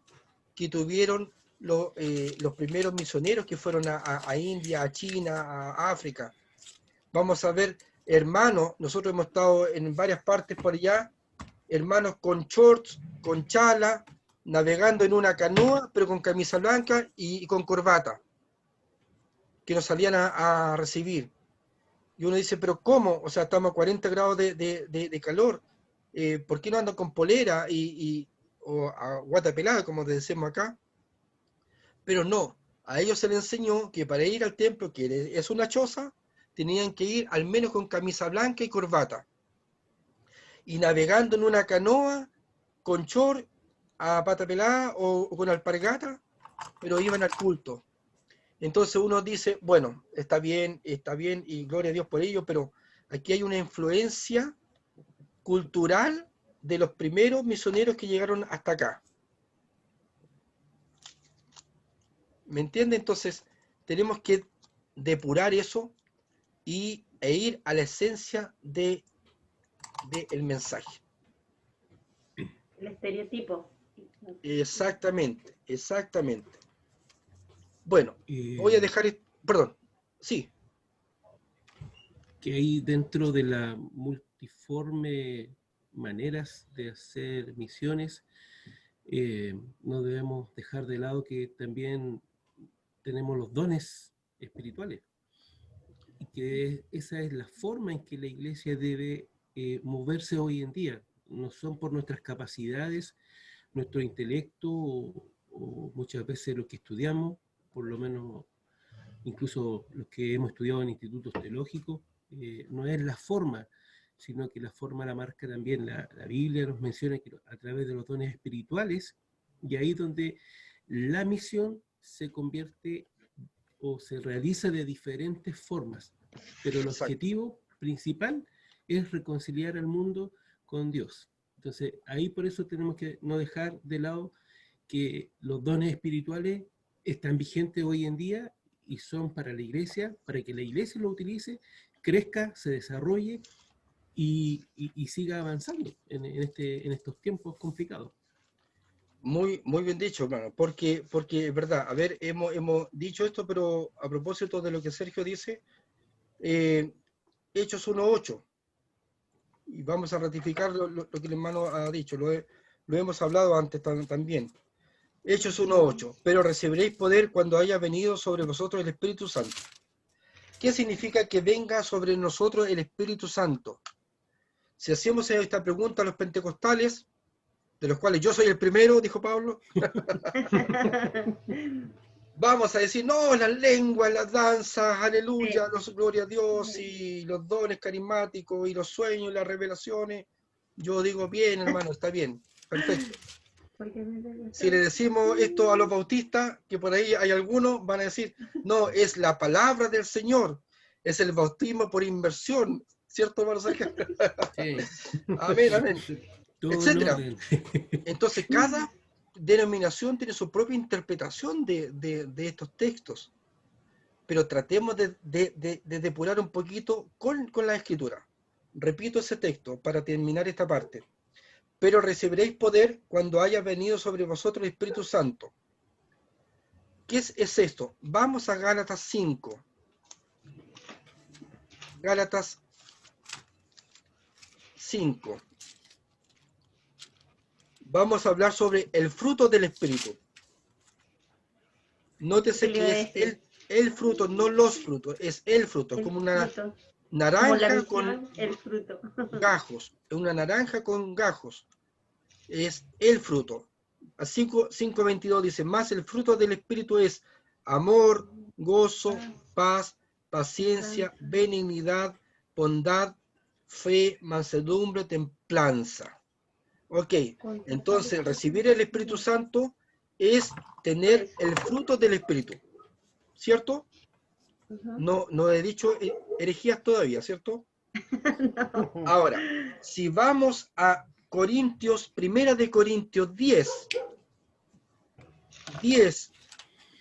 que tuvieron los primeros misioneros que fueron a India, a China, a África. Vamos a ver hermanos, nosotros hemos estado en varias partes por allá, hermanos con shorts, con chala, navegando en una canoa, pero con camisa blanca y con corbata, que nos salían a recibir. Y uno dice, pero ¿cómo? O sea, estamos a 40 grados de calor. ¿Por qué no andan con polera o a guata pelada, como decimos acá? Pero no, a ellos se les enseñó que para ir al templo, que es una choza, tenían que ir al menos con camisa blanca y corbata. Y navegando en una canoa, con short, a pata pelada o con alpargata, pero iban al culto. Entonces uno dice, bueno, está bien, y gloria a Dios por ello, pero aquí hay una influencia cultural de los primeros misioneros que llegaron hasta acá. ¿Me entiende? Entonces tenemos que depurar eso e ir a la esencia del mensaje. El estereotipo. Exactamente, exactamente. Bueno, voy a dejar, perdón, sí. Que hay dentro de la multiforme maneras de hacer misiones, no debemos dejar de lado que también tenemos los dones espirituales, y que esa es la forma en que la iglesia debe moverse hoy en día. No son por nuestras capacidades, nuestro intelecto o muchas veces lo que estudiamos, por lo menos incluso los que hemos estudiado en institutos teológicos, no es la forma, sino que la forma la marca también la Biblia. Nos menciona que a través de los dones espirituales, y ahí donde la misión se convierte o se realiza de diferentes formas, pero el objetivo principal es reconciliar al mundo con Dios. Entonces ahí por eso tenemos que no dejar de lado que los dones espirituales están vigentes hoy en día y son para la iglesia, para que la iglesia lo utilice, crezca, se desarrolle y siga avanzando en estos tiempos complicados. Muy bien dicho, hermano, porque es verdad, a ver, hemos dicho esto, pero a propósito de lo que Sergio dice, Hechos 1:8, y vamos a ratificar lo que el hermano ha dicho, lo hemos hablado antes también. Hechos 1:8, pero recibiréis poder cuando haya venido sobre vosotros el Espíritu Santo. ¿Qué significa que venga sobre nosotros el Espíritu Santo? Si hacemos esta pregunta a los pentecostales, de los cuales yo soy el primero, dijo Pablo, vamos a decir, no, las lenguas, las danzas, aleluya, gloria a Dios, y los dones carismáticos, y los sueños, y las revelaciones. Yo digo, bien, hermano, está bien, perfecto. Si le decimos esto a los bautistas, que por ahí hay algunos, van a decir, no, es la palabra del Señor, es el bautismo por inmersión, ¿cierto, hermano Sergio? Sí. Amén, amén. Etcétera. Entonces, cada denominación tiene su propia interpretación de estos textos, pero tratemos de depurar un poquito con la escritura. Repito ese texto para terminar esta parte. Pero recibiréis poder cuando haya venido sobre vosotros el Espíritu Santo. ¿Qué es esto? Vamos a Gálatas 5. Gálatas 5. Vamos a hablar sobre el fruto del Espíritu. Nótese que es el fruto, no los frutos, es el fruto, como una naranja con gajos, una naranja con gajos, es el fruto. A 5:22 dice, más el fruto del Espíritu es amor, gozo, paz, paciencia, benignidad, bondad, fe, mansedumbre, templanza. Ok, entonces recibir el Espíritu Santo es tener el fruto del Espíritu, ¿cierto? No he dicho herejías todavía, ¿cierto? No. Ahora, si vamos a Corintios, Primera de Corintios 10,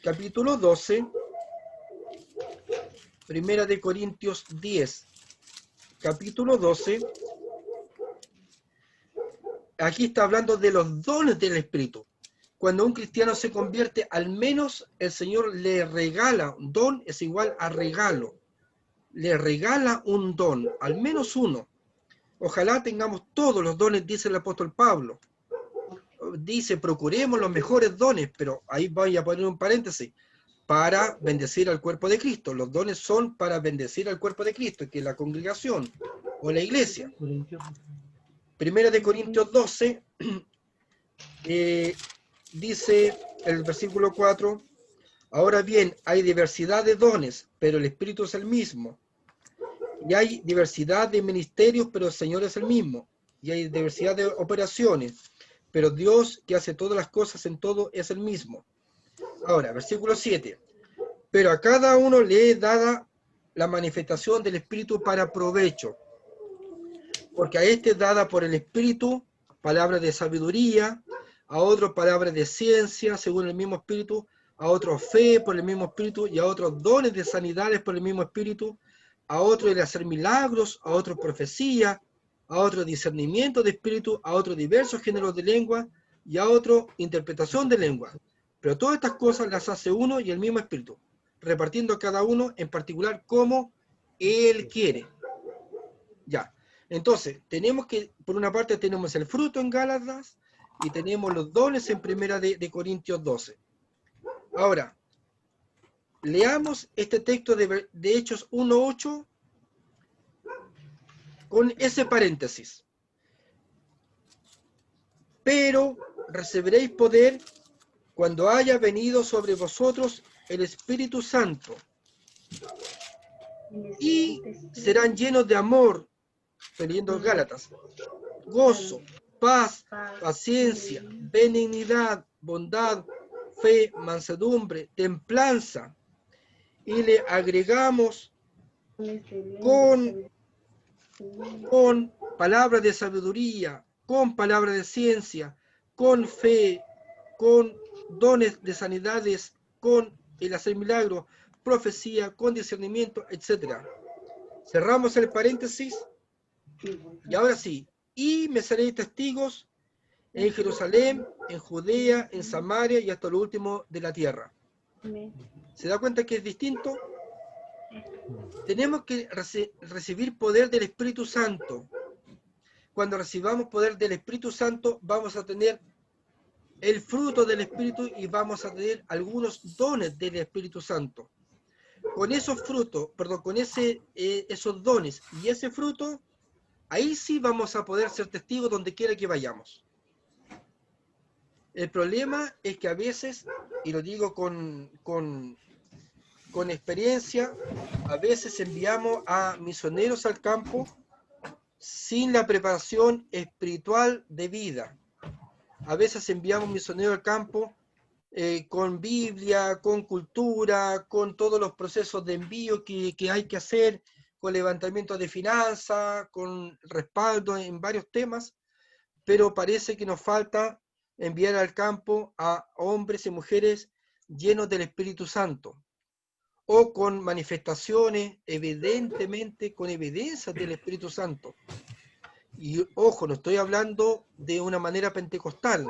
capítulo 12, Primera de Corintios 10, capítulo 12, aquí está hablando de los dones del Espíritu. Cuando un cristiano se convierte, al menos el Señor le regala, don es igual a regalo, le regala un don, al menos uno. Ojalá tengamos todos los dones, dice el apóstol Pablo. Dice, procuremos los mejores dones, pero ahí voy a poner un paréntesis, para bendecir al cuerpo de Cristo. Los dones son para bendecir al cuerpo de Cristo, que es la congregación o la iglesia. Primera de Corintios 12, dice el versículo 4, ahora bien, hay diversidad de dones, pero el Espíritu es el mismo. Y hay diversidad de ministerios, pero el Señor es el mismo. Y hay diversidad de operaciones, pero Dios, que hace todas las cosas en todo, es el mismo. Ahora, versículo 7. Pero a cada uno le es dada la manifestación del Espíritu para provecho. Porque a este es dada por el Espíritu palabra de sabiduría, a otro palabra de ciencia, según el mismo Espíritu, a otro fe por el mismo Espíritu, y a otros dones de sanidades por el mismo Espíritu, a otro el hacer milagros, a otro profecía, a otro discernimiento de espíritu, a otro diversos géneros de lengua, y a otro interpretación de lengua. Pero todas estas cosas las hace uno y el mismo Espíritu, repartiendo a cada uno en particular como Él quiere. Ya. Entonces, tenemos que, por una parte tenemos el fruto en Gálatas, y tenemos los dones en Primera de Corintios 12. Ahora, leamos este texto de Hechos 1:8 con ese paréntesis. Pero recibiréis poder cuando haya venido sobre vosotros el Espíritu Santo, y serán llenos de amor, estoy leyendo Gálatas, gozo, paz, paciencia, benignidad, bondad, fe, mansedumbre, templanza. Y le agregamos con palabras de sabiduría, con palabras de ciencia, con fe, con dones de sanidades, con el hacer milagros, profecía, con discernimiento, etc. Cerramos el paréntesis, y ahora sí, y me seréis testigos en Jerusalén, en Judea, en Samaria y hasta lo último de la tierra. ¿Se da cuenta que es distinto? Tenemos que recibir poder del Espíritu Santo. Cuando recibamos poder del Espíritu Santo, vamos a tener el fruto del Espíritu y vamos a tener algunos dones del Espíritu Santo. Con esos frutos, perdón, con esos dones y ese fruto, ahí sí vamos a poder ser testigos donde quiera que vayamos. El problema es que a veces, y lo digo con experiencia, a veces enviamos a misioneros al campo sin la preparación espiritual de vida. A veces enviamos misioneros al campo con Biblia, con cultura, con todos los procesos de envío que hay que hacer, con levantamiento de finanzas, con respaldo en varios temas, pero parece que nos falta enviar al campo a hombres y mujeres llenos del Espíritu Santo, o con manifestaciones, evidentemente con evidencias del Espíritu Santo. Y ojo, no estoy hablando de una manera pentecostal,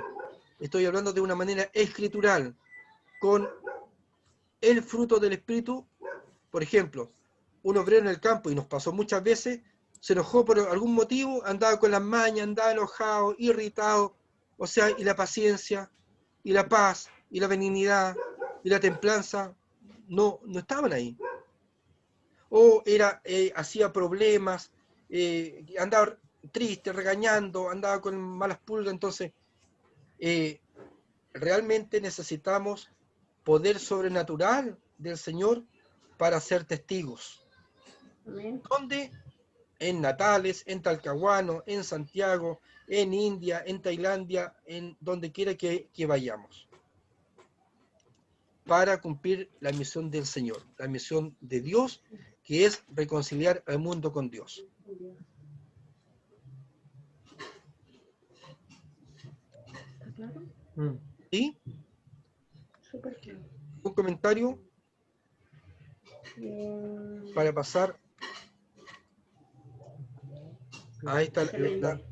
estoy hablando de una manera escritural, con el fruto del Espíritu. Por ejemplo, un obrero en el campo, y nos pasó muchas veces, se enojó por algún motivo, andaba con las mañas, andaba enojado, irritado, o sea, y la paciencia, y la paz, y la benignidad, y la templanza, no estaban ahí. O hacía problemas, andaba triste, regañando, andaba con malas pulgas. Entonces, realmente necesitamos poder sobrenatural del Señor para ser testigos. ¿Dónde? En Natales, en Talcahuano, en Santiago, en India, en Tailandia, en donde quiera que vayamos. para cumplir la misión del Señor, la misión de Dios, que es reconciliar al mundo con Dios. ¿Está claro? ¿Sí? Súper claro. ¿Un comentario para pasar a esta? Excelente.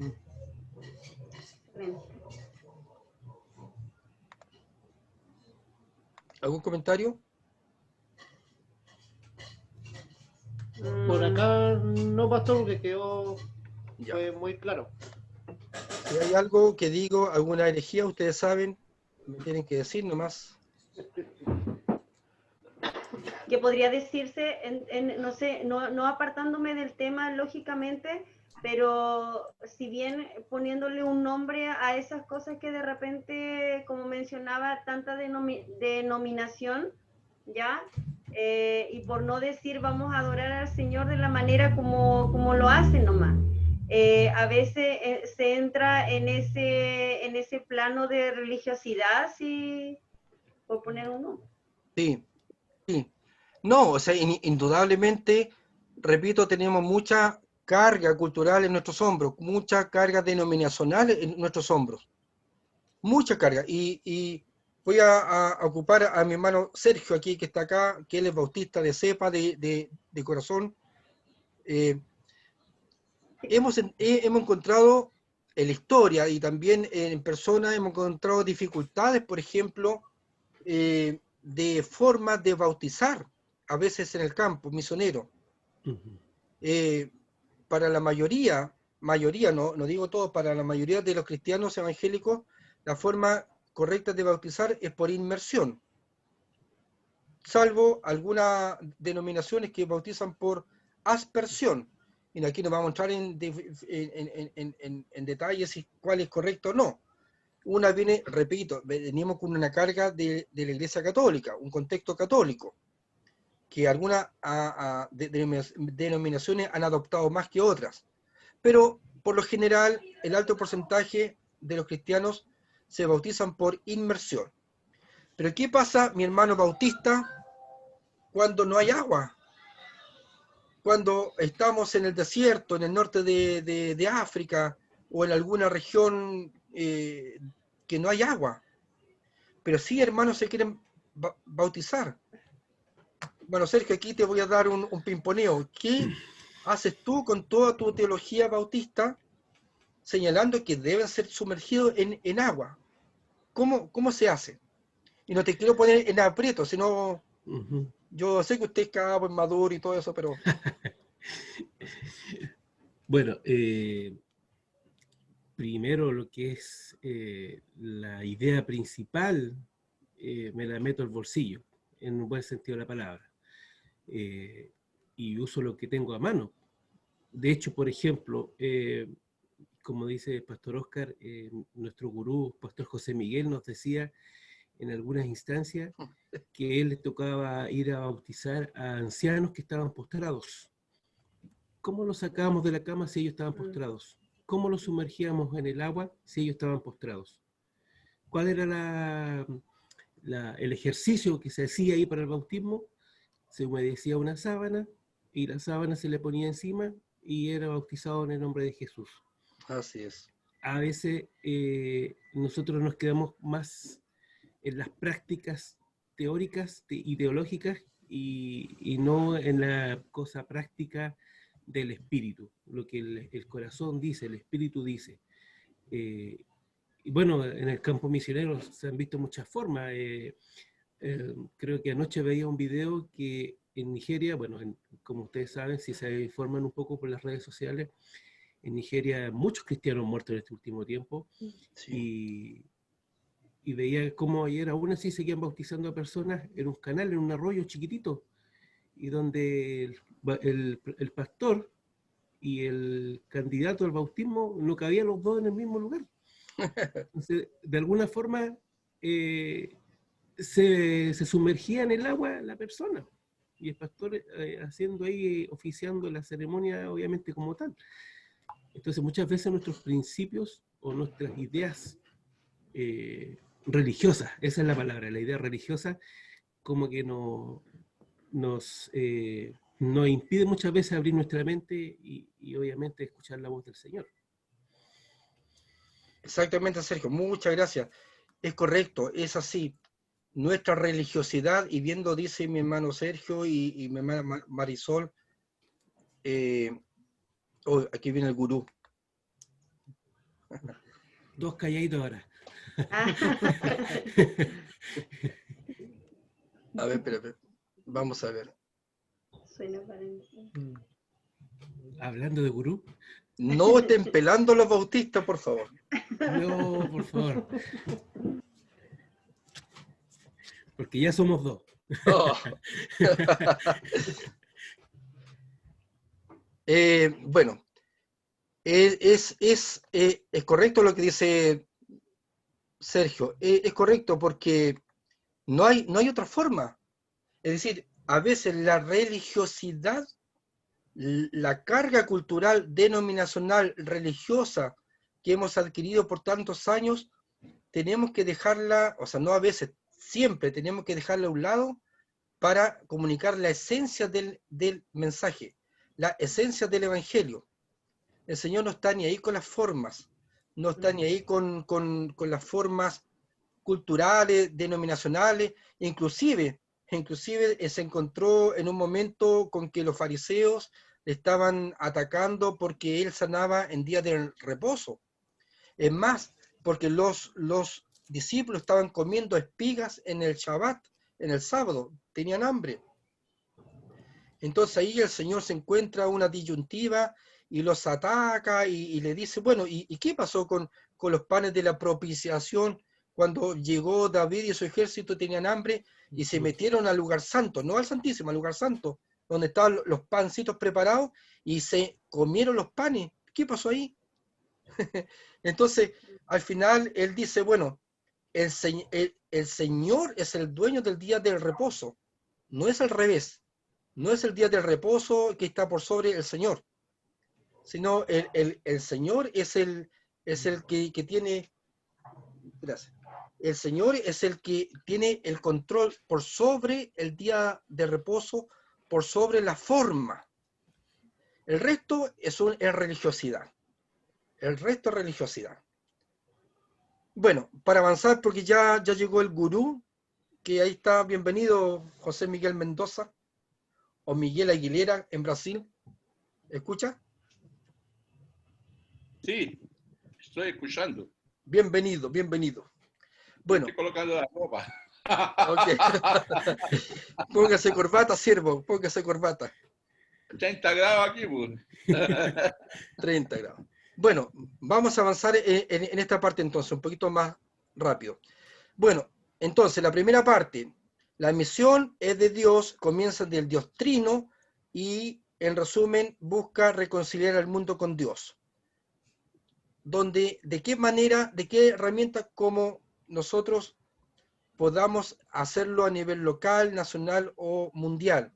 ¿Algún comentario? Por acá no, pastor, porque quedó, Ya. fue muy claro. Si hay algo que digo, alguna herejía, ustedes saben, me tienen que decir nomás. Que podría decirse, no sé, no apartándome del tema lógicamente, pero si bien poniéndole un nombre a esas cosas que de repente, como mencionaba, tanta denominación, ¿ya? Y por no decir vamos a adorar al Señor de la manera como lo hacen nomás. A veces se entra en ese plano de religiosidad, si, por poner un nombre. Sí, sí. No, o sea, indudablemente, repito, tenemos mucha carga cultural en nuestros hombros, mucha carga denominacional en nuestros hombros, mucha carga. Y voy a ocupar a mi hermano Sergio aquí, que está acá, que él es bautista de cepa, de corazón. Hemos encontrado en la historia y también en persona, hemos encontrado dificultades, por ejemplo, de formas de bautizar, a veces en el campo, misionero. Para la mayoría, no digo todo, para la mayoría de los cristianos evangélicos, la forma correcta de bautizar es por inmersión, salvo algunas denominaciones que bautizan por aspersión. Y aquí no vamos a entrar en detalles si cuál es correcto o no. Una viene, repito, venimos con una carga de la Iglesia Católica, un contexto católico, que algunas denominaciones han adoptado más que otras. Pero, por lo general, el alto porcentaje de los cristianos se bautizan por inmersión. Pero ¿qué pasa, mi hermano bautista, cuando no hay agua? Cuando estamos en el desierto, en el norte de África, o en alguna región que no hay agua. Pero sí, hermanos, se quieren bautizar. Bueno, Sergio, aquí te voy a dar un pimponeo. ¿Qué haces tú con toda tu teología bautista señalando que deben ser sumergidos en agua? ¿Cómo se hace? Y no te quiero poner en aprieto, sino... Yo sé que usted es cabo, es maduro y todo eso, pero... Bueno, primero lo que es la idea principal, me la meto al bolsillo, en un buen sentido de la palabra, y uso lo que tengo a mano. De hecho, por ejemplo, como dice el Pastor Oscar, nuestro gurú, Pastor José Miguel, nos decía en algunas instancias que él le tocaba ir a bautizar a ancianos que estaban postrados. ¿Cómo los sacábamos de la cama si ellos estaban postrados? ¿Cómo los sumergíamos en el agua si ellos estaban postrados? ¿Cuál era el ejercicio que se hacía ahí para el bautismo? Se humedecía una sábana y la sábana se le ponía encima y era bautizado en el nombre de Jesús. Así es. A veces nosotros nos quedamos más en las prácticas teóricas, ideológicas, y no en la cosa práctica del espíritu, lo que el corazón dice, el espíritu dice. Y bueno, en el campo misionero se han visto muchas formas. Creo que anoche veía un video que en Nigeria, bueno, como ustedes saben, si se informan un poco por las redes sociales, en Nigeria muchos cristianos muertos en este último tiempo, sí. Y veía cómo ayer aún así seguían bautizando a personas en un canal, en un arroyo chiquitito, y donde el pastor y el candidato al bautismo no cabían los dos en el mismo lugar. Entonces, de alguna forma, se sumergía en el agua la persona, y el pastor haciendo ahí, oficiando la ceremonia, obviamente como tal. Entonces, muchas veces nuestros principios o nuestras ideas religiosas, esa es la palabra, la idea religiosa, como que nos impide muchas veces abrir nuestra mente y obviamente escuchar la voz del Señor. Exactamente, Sergio, muchas gracias. Es correcto, es así. Nuestra religiosidad, y viendo, dice mi hermano Sergio y mi hermana Marisol, aquí viene el gurú. Dos calladitos ahora. A ver, espera, vamos a ver. Suena parecido. Hablando de gurú. No estén pelando a los bautistas, por favor. No, por favor. Porque ya somos dos. Oh. Bueno, es correcto lo que dice Sergio. Es correcto porque no hay otra forma. Es decir, a veces la religiosidad, la carga cultural denominacional religiosa que hemos adquirido por tantos años, tenemos que dejarla, o sea, no a veces, siempre tenemos que dejarla a un lado para comunicar la esencia del mensaje, la esencia del evangelio. El Señor no está ni ahí con las formas, no está ni ahí con las formas culturales, denominacionales, inclusive se encontró en un momento con que los fariseos le estaban atacando porque él sanaba en día del reposo. Es más, porque los discípulos estaban comiendo espigas en el Shabbat, en el sábado, tenían hambre. Entonces ahí el Señor se encuentra una disyuntiva y los ataca y le dice, bueno, ¿y qué pasó con los panes de la propiciación cuando llegó David y su ejército tenían hambre y se metieron al lugar santo, no al Santísimo, al lugar santo, donde estaban los pancitos preparados y se comieron los panes? ¿Qué pasó ahí? Entonces, al final, él dice, bueno, el Señor es el dueño del día del reposo, no es al revés, no es el día del reposo que está por sobre el Señor, sino el Señor es el que tiene, gracias, el Señor es el que tiene el control por sobre el día de reposo, por sobre la forma. El resto es religiosidad. El resto es religiosidad. Bueno, para avanzar, porque ya llegó el gurú, que ahí está, bienvenido José Miguel Mendoza, o Miguel Aguilera en Brasil. ¿Escucha? Sí, estoy escuchando. Bienvenido, bienvenido. Bueno. Estoy colocando la ropa. Okay. Póngase corbata, siervo, póngase corbata. 30 grados aquí, pues. 30 grados. Bueno, vamos a avanzar en esta parte entonces, un poquito más rápido. Bueno, entonces la primera parte, la misión es de Dios, comienza del Dios Trino y en resumen busca reconciliar al mundo con Dios. Donde, de qué manera, de qué herramientas, como nosotros podamos hacerlo a nivel local, nacional o mundial.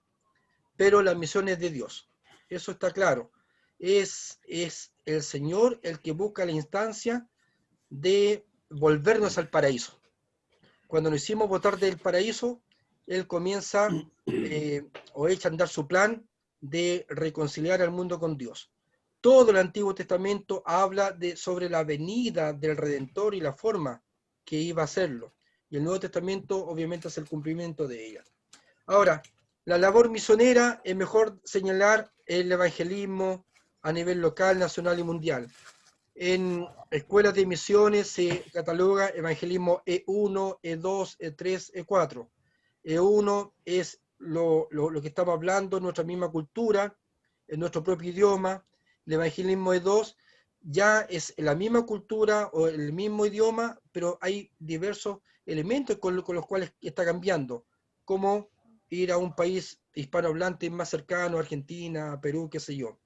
Pero la misión es de Dios. Eso está claro. Es el Señor el que busca la instancia de volvernos al paraíso. Cuando nos hicimos botar del paraíso, Él comienza o echa a andar su plan de reconciliar al mundo con Dios. Todo el Antiguo Testamento habla sobre la venida del Redentor y la forma que iba a hacerlo. Y el Nuevo Testamento obviamente es el cumplimiento de ella. Ahora, la labor misionera es mejor señalar el evangelismo a nivel local, nacional y mundial. En escuelas de misiones se cataloga evangelismo E1, E2, E3, E4. E1 es lo que estamos hablando, nuestra misma cultura, en nuestro propio idioma. El evangelismo E2 ya es la misma cultura o el mismo idioma, pero hay diversos elementos con los cuales está cambiando, como ir a un país hispanohablante más cercano, Argentina, Perú, qué sé yo.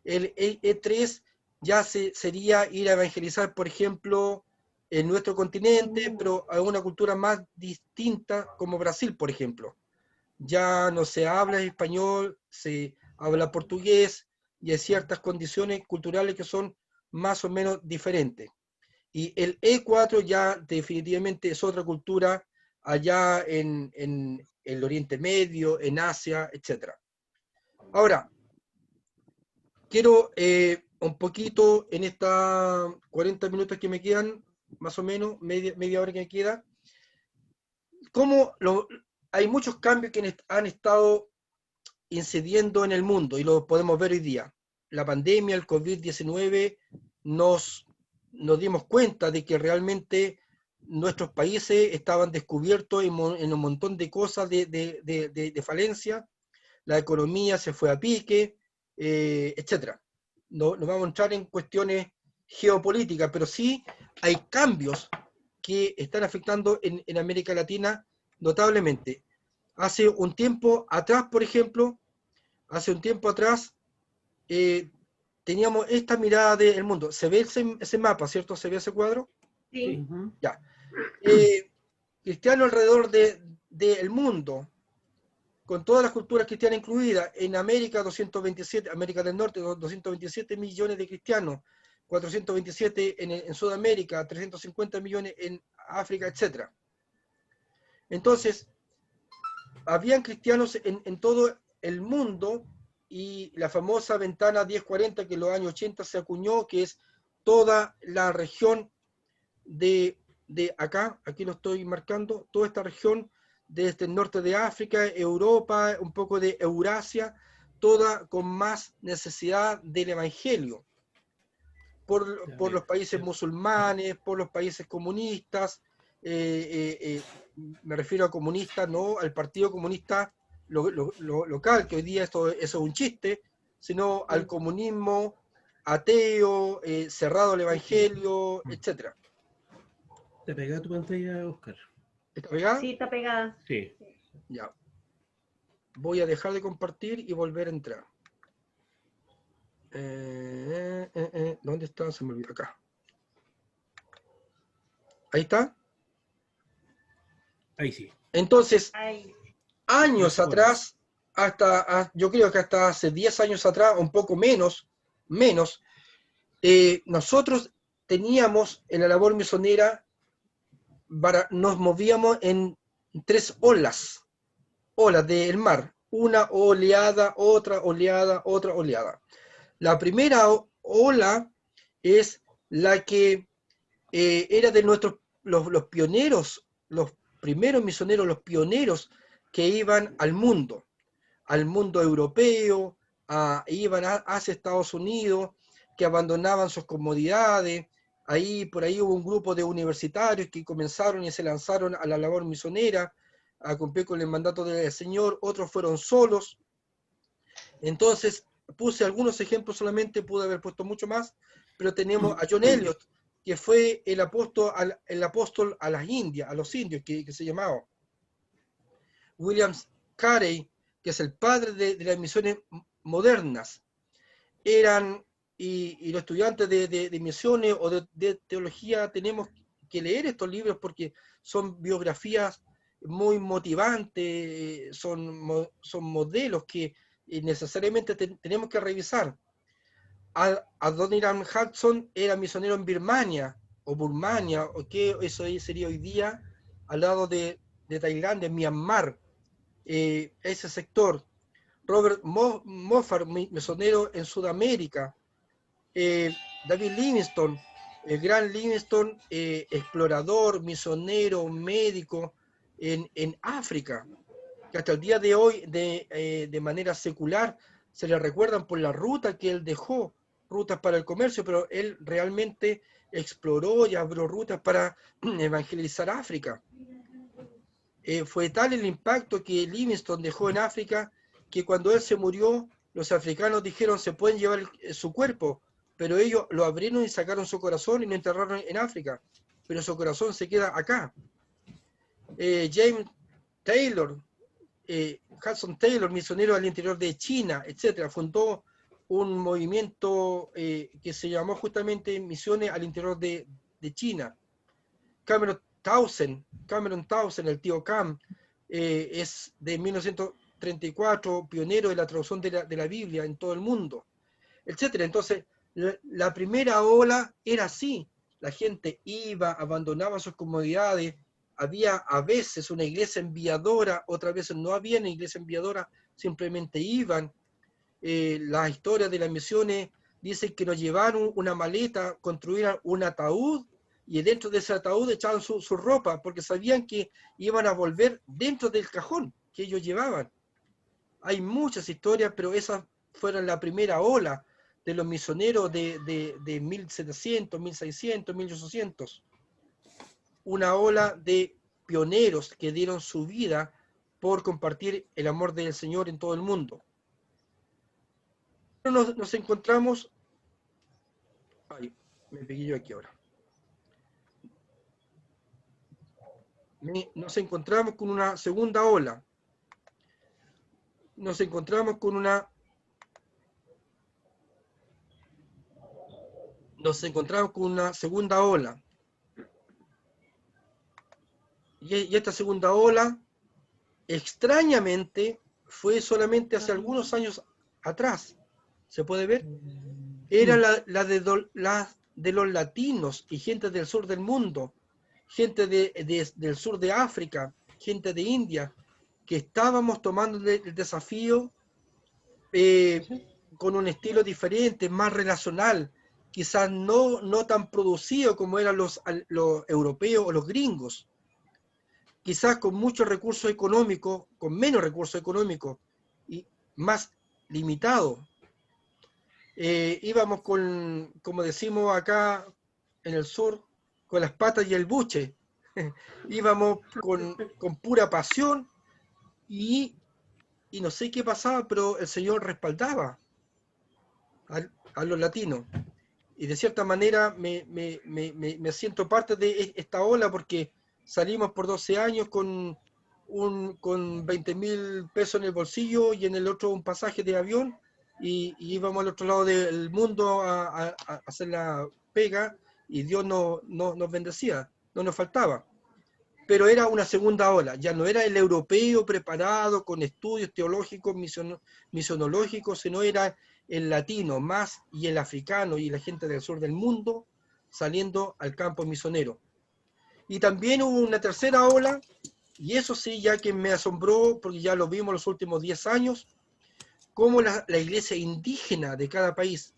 El E3 ya sería ir a evangelizar, por ejemplo, en nuestro continente, pero a una cultura más distinta, como Brasil, por ejemplo. Ya no se habla español, se habla portugués, y hay ciertas condiciones culturales que son más o menos diferentes. Y el E4 ya definitivamente es otra cultura allá en el Oriente Medio, en Asia, etc. Ahora, quiero un poquito en estas 40 minutos que me quedan, más o menos, media hora que me queda, hay muchos cambios que han estado incidiendo en el mundo y lo podemos ver hoy día. La pandemia, el COVID-19, nos dimos cuenta de que realmente nuestros países estaban descubiertos en un montón de cosas de falencia, la economía se fue a pique, etc. No vamos a entrar en cuestiones geopolíticas, pero sí hay cambios que están afectando en América Latina notablemente. Hace un tiempo atrás, por ejemplo, teníamos esta mirada del mundo. ¿Se ve ese mapa, cierto? ¿Se ve ese cuadro? Sí. Ya. Cristiano alrededor del mundo, con todas las culturas cristianas incluidas, en América 227, América del Norte 227 millones de cristianos, 427 en Sudamérica, 350 millones en África, etc. Entonces, habían cristianos en todo el mundo, y la famosa ventana 1040 que en los años 80 se acuñó, que es toda la región de acá, aquí lo estoy marcando, toda esta región desde el norte de África, Europa, un poco de Eurasia, toda con más necesidad del evangelio, por los países musulmanes, por los países comunistas, me refiero a comunistas, no al Partido Comunista local, que hoy día eso es un chiste, sino al comunismo ateo, cerrado al evangelio, etc. ¿Te pega tu pantalla, Oscar? ¿Está pegada? Sí, está pegada. Sí. Ya. Voy a dejar de compartir y volver a entrar. ¿Dónde está? Se me olvidó. Acá. ¿Ahí está? Ahí sí. Entonces, Ay, años Mejor. atrás, yo creo que hasta hace 10 años atrás, un poco menos, nosotros teníamos en la labor misionera, nos movíamos en 3 olas del mar. Una oleada, otra oleada, otra oleada. La primera ola es la que era de los pioneros, los primeros misioneros, los pioneros que iban al mundo europeo, iban hacia Estados Unidos, que abandonaban sus comodidades. Por ahí hubo un grupo de universitarios que comenzaron y se lanzaron a la labor misionera, a cumplir con el mandato del Señor. Otros fueron solos. Entonces, puse algunos ejemplos solamente, pude haber puesto mucho más, pero tenemos a John Eliot, que fue el apóstol a las Indias, a los indios, que se llamaba. William Carey, que es el padre de las misiones modernas. Y los estudiantes de misiones o de teología tenemos que leer estos libros porque son biografías muy motivantes, son modelos que necesariamente tenemos que revisar. Adoniram Hudson era misionero en Birmania, o Burmania, o que eso sería hoy día, al lado de Tailandia, en Myanmar, ese sector. Robert Moffat, misionero en Sudamérica. David Livingstone, el gran Livingstone, explorador, misionero, médico en África, que hasta el día de hoy, de manera secular, se le recuerdan por la ruta que él dejó, rutas para el comercio, pero él realmente exploró y abrió rutas para evangelizar África. Fue tal el impacto que Livingstone dejó en África, que cuando él se murió, los africanos dijeron se pueden llevar su cuerpo, pero ellos lo abrieron y sacaron su corazón y lo enterraron en África, pero su corazón se queda acá. James Taylor, Hudson Taylor, misionero al interior de China, etc., fundó un movimiento que se llamó justamente Misiones al interior de China. Cameron Townsend, el tío Cam, es de 1934, pionero de la traducción de la Biblia en todo el mundo, etc. Entonces, la primera ola era así. La gente iba, abandonaba sus comodidades, había a veces una iglesia enviadora, otras veces no había una iglesia enviadora, simplemente iban. Las historias de las misiones dicen que nos llevaron una maleta, construían un ataúd, y dentro de ese ataúd echaban su ropa, porque sabían que iban a volver dentro del cajón que ellos llevaban. Hay muchas historias, pero esas fueron la primera ola de los misioneros de 1700, 1600, 1800. Una ola de pioneros que dieron su vida por compartir el amor del Señor en todo el mundo. Nos encontramos... Ay, me pegué yo aquí ahora. Nos encontramos con una segunda ola. Nos encontramos con una segunda ola. Y esta segunda ola, extrañamente, fue solamente hace algunos años atrás. ¿Se puede ver? Era la de los latinos y gente del sur del mundo, gente del sur de África, gente de India, que estábamos tomando el desafío con un estilo diferente, más relacional, quizás no tan producido como eran los europeos o los gringos, quizás con muchos recursos económicos, con menos recursos económicos y más limitados. Íbamos con, como decimos acá en el sur, con las patas y el buche. Íbamos con pura pasión y no sé qué pasaba, pero el Señor respaldaba a los latinos. Y de cierta manera me siento parte de esta ola, porque salimos por 12 años con 20.000 pesos en el bolsillo y en el otro un pasaje de avión, y íbamos al otro lado del mundo a hacer la pega, y Dios nos bendecía, no nos faltaba. Pero era una segunda ola, ya no era el europeo preparado con estudios teológicos, misionológicos, sino era el latino más, y el africano y la gente del sur del mundo saliendo al campo misionero. Y también hubo una tercera ola, y eso sí ya que me asombró, porque ya lo vimos los últimos 10 años, como la iglesia indígena de cada país,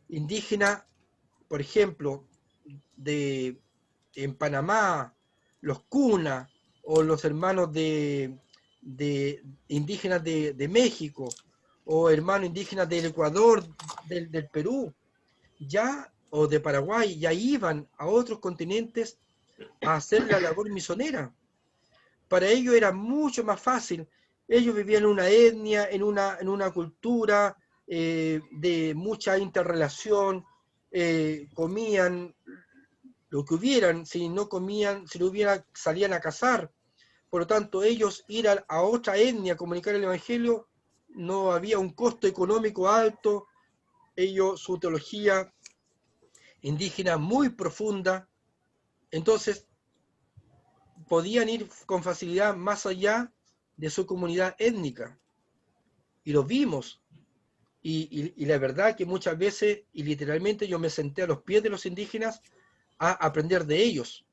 indígena, por ejemplo, en Panamá, los Cuna, o los hermanos de indígenas de México, o hermanos indígenas del Ecuador, del Perú, ya, o de Paraguay, ya iban a otros continentes a hacer la labor misionera. Para ellos era mucho más fácil. Ellos vivían en una etnia, en una cultura de mucha interrelación, comían lo que hubieran, si no comían, si no hubiera, salían a cazar. Por lo tanto, ellos ir a otra etnia a comunicar el Evangelio, no había un costo económico alto. Ellos, su teología indígena muy profunda, entonces podían ir con facilidad más allá de su comunidad étnica. Y lo vimos. Y la verdad que muchas veces, y literalmente, yo me senté a los pies de los indígenas a aprender de ellos.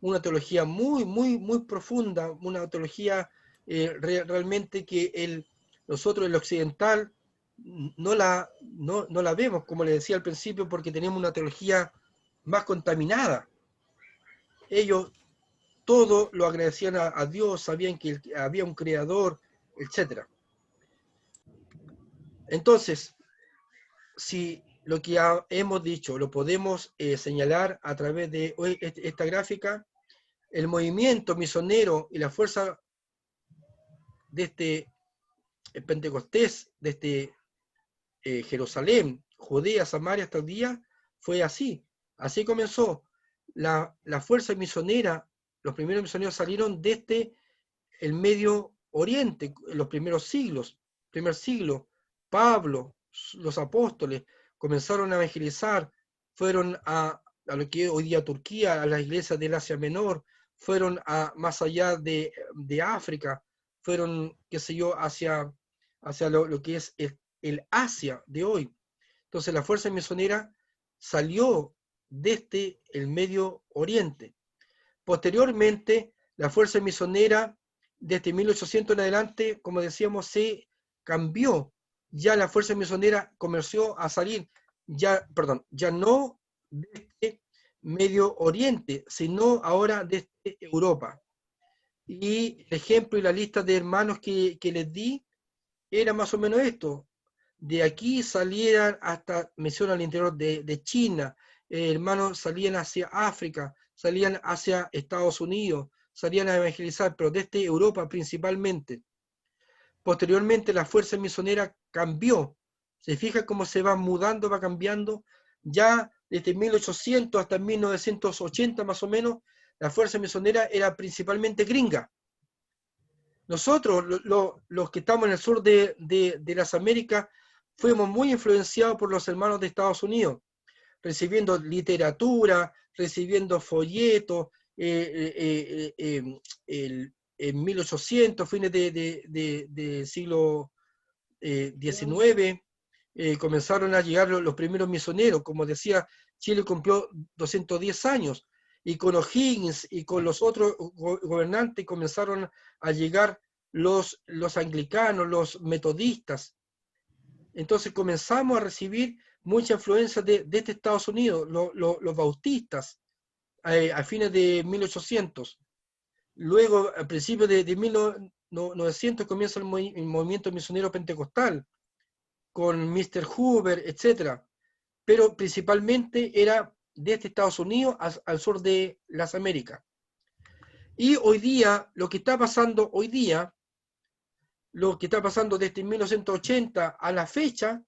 Una teología muy, muy, muy profunda, una teología realmente que nosotros, el occidental, no la vemos, como le decía al principio, porque tenemos una teología más contaminada. Ellos todo lo agradecían a Dios, sabían que había un creador, etc. Entonces, si lo que hemos dicho lo podemos señalar a través de esta gráfica, el movimiento misionero y la fuerza de este Pentecostés, de este Jerusalén, Judea, Samaria hasta el día, fue así. Así comenzó. La fuerza misionera, los primeros misioneros salieron desde el Medio Oriente, en los primeros siglos. Primer siglo, Pablo, los apóstoles, comenzaron a evangelizar, fueron a lo que hoy día Turquía, a las iglesias del Asia Menor, fueron más allá de África, fueron, qué sé yo, hacia lo que es el Asia de hoy. Entonces la fuerza misionera salió desde el Medio Oriente. Posteriormente, la fuerza misionera, desde 1800 en adelante, como decíamos, se cambió. Ya la fuerza misionera comenzó a salir, ya no desde Medio Oriente, sino ahora desde Europa. Y el ejemplo y la lista de hermanos que les di era más o menos esto. De aquí salían hasta misión al interior de China, hermanos salían hacia África, salían hacia Estados Unidos, salían a evangelizar, pero desde Europa principalmente. Posteriormente la fuerza misionera cambió. Se fija cómo se va mudando, va cambiando. Ya desde 1800 hasta 1980 más o menos, la fuerza misionera era principalmente gringa. Nosotros, los que estamos en el sur de las Américas, fuimos muy influenciados por los hermanos de Estados Unidos, recibiendo literatura, recibiendo folletos, en 1800, fines del siglo XIX, comenzaron a llegar los primeros misioneros. Como decía, Chile cumplió 210 años, y con O'Higgins y con los otros gobernantes comenzaron a llegar los anglicanos, los metodistas. Entonces comenzamos a recibir mucha influencia de Estados Unidos, los bautistas, a fines de 1800. Luego, a principios de 1900, comienza el movimiento misionero pentecostal, con Mr. Hoover, etc. Pero principalmente era desde Estados Unidos al sur de las Américas. Y hoy día, lo que está pasando hoy día, lo que está pasando desde 1980 a la fecha,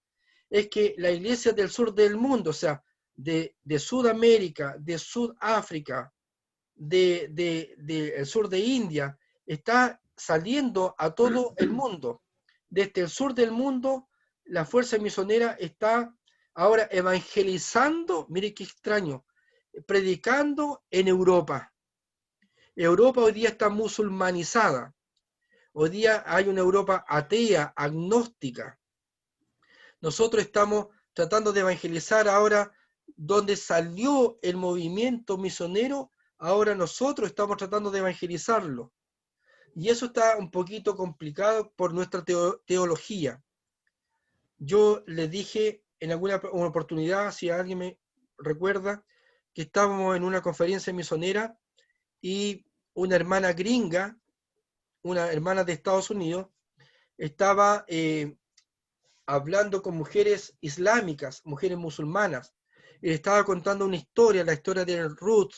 es que la iglesia del sur del mundo, o sea, de Sudamérica, de Sudáfrica, del sur de India, está saliendo a todo el mundo. Desde el sur del mundo, la fuerza misionera está ahora evangelizando, mire qué extraño, predicando en Europa. Europa hoy día está musulmanizada. Hoy día hay una Europa atea, agnóstica. Nosotros estamos tratando de evangelizar ahora donde salió el movimiento misionero. Ahora nosotros estamos tratando de evangelizarlo. Y eso está un poquito complicado por nuestra teología. Yo les dije en alguna oportunidad, si alguien me recuerda, que estábamos en una conferencia misionera y una hermana gringa, una hermana de Estados Unidos, estaba hablando con mujeres islámicas, mujeres musulmanas. Estaba contando una historia, la historia de Ruth,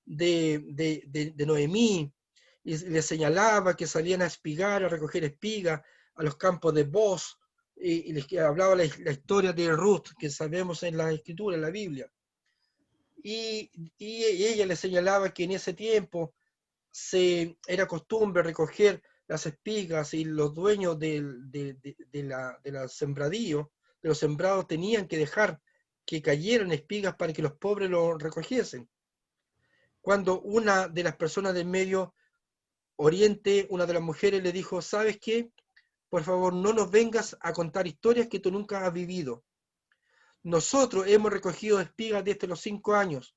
de Noemí, y le señalaba que salían a espigar, a recoger espigas a los campos de Boz, y les hablaba la historia de Ruth, que sabemos en la Escritura, en la Biblia. Y ella le señalaba que en ese tiempo era costumbre recoger las espigas, y los dueños de la sembradío, de los sembrados, tenían que dejar que cayeran espigas para que los pobres lo recogiesen. Cuando una de las personas del Medio Oriente, una de las mujeres, le dijo: ¿sabes qué? Por favor, no nos vengas a contar historias que tú nunca has vivido. Nosotros hemos recogido espigas desde los 5 años,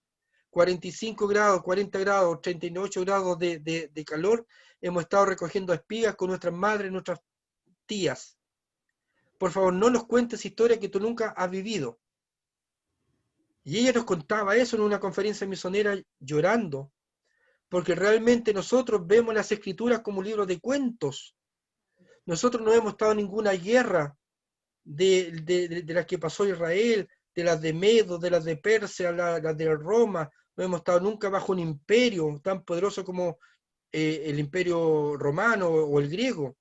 45 grados, 40 grados, 38 grados de calor, hemos estado recogiendo espigas con nuestras madres, nuestras tías. Por favor, no nos cuentes historias que tú nunca has vivido. Y ella nos contaba eso en una conferencia misionera, llorando, porque realmente nosotros vemos las Escrituras como un libro de cuentos. Nosotros no hemos estado en ninguna guerra de las que pasó Israel, de las de Medo, de las de Persia, las de Roma. No hemos estado nunca bajo un imperio tan poderoso como el imperio romano o el griego.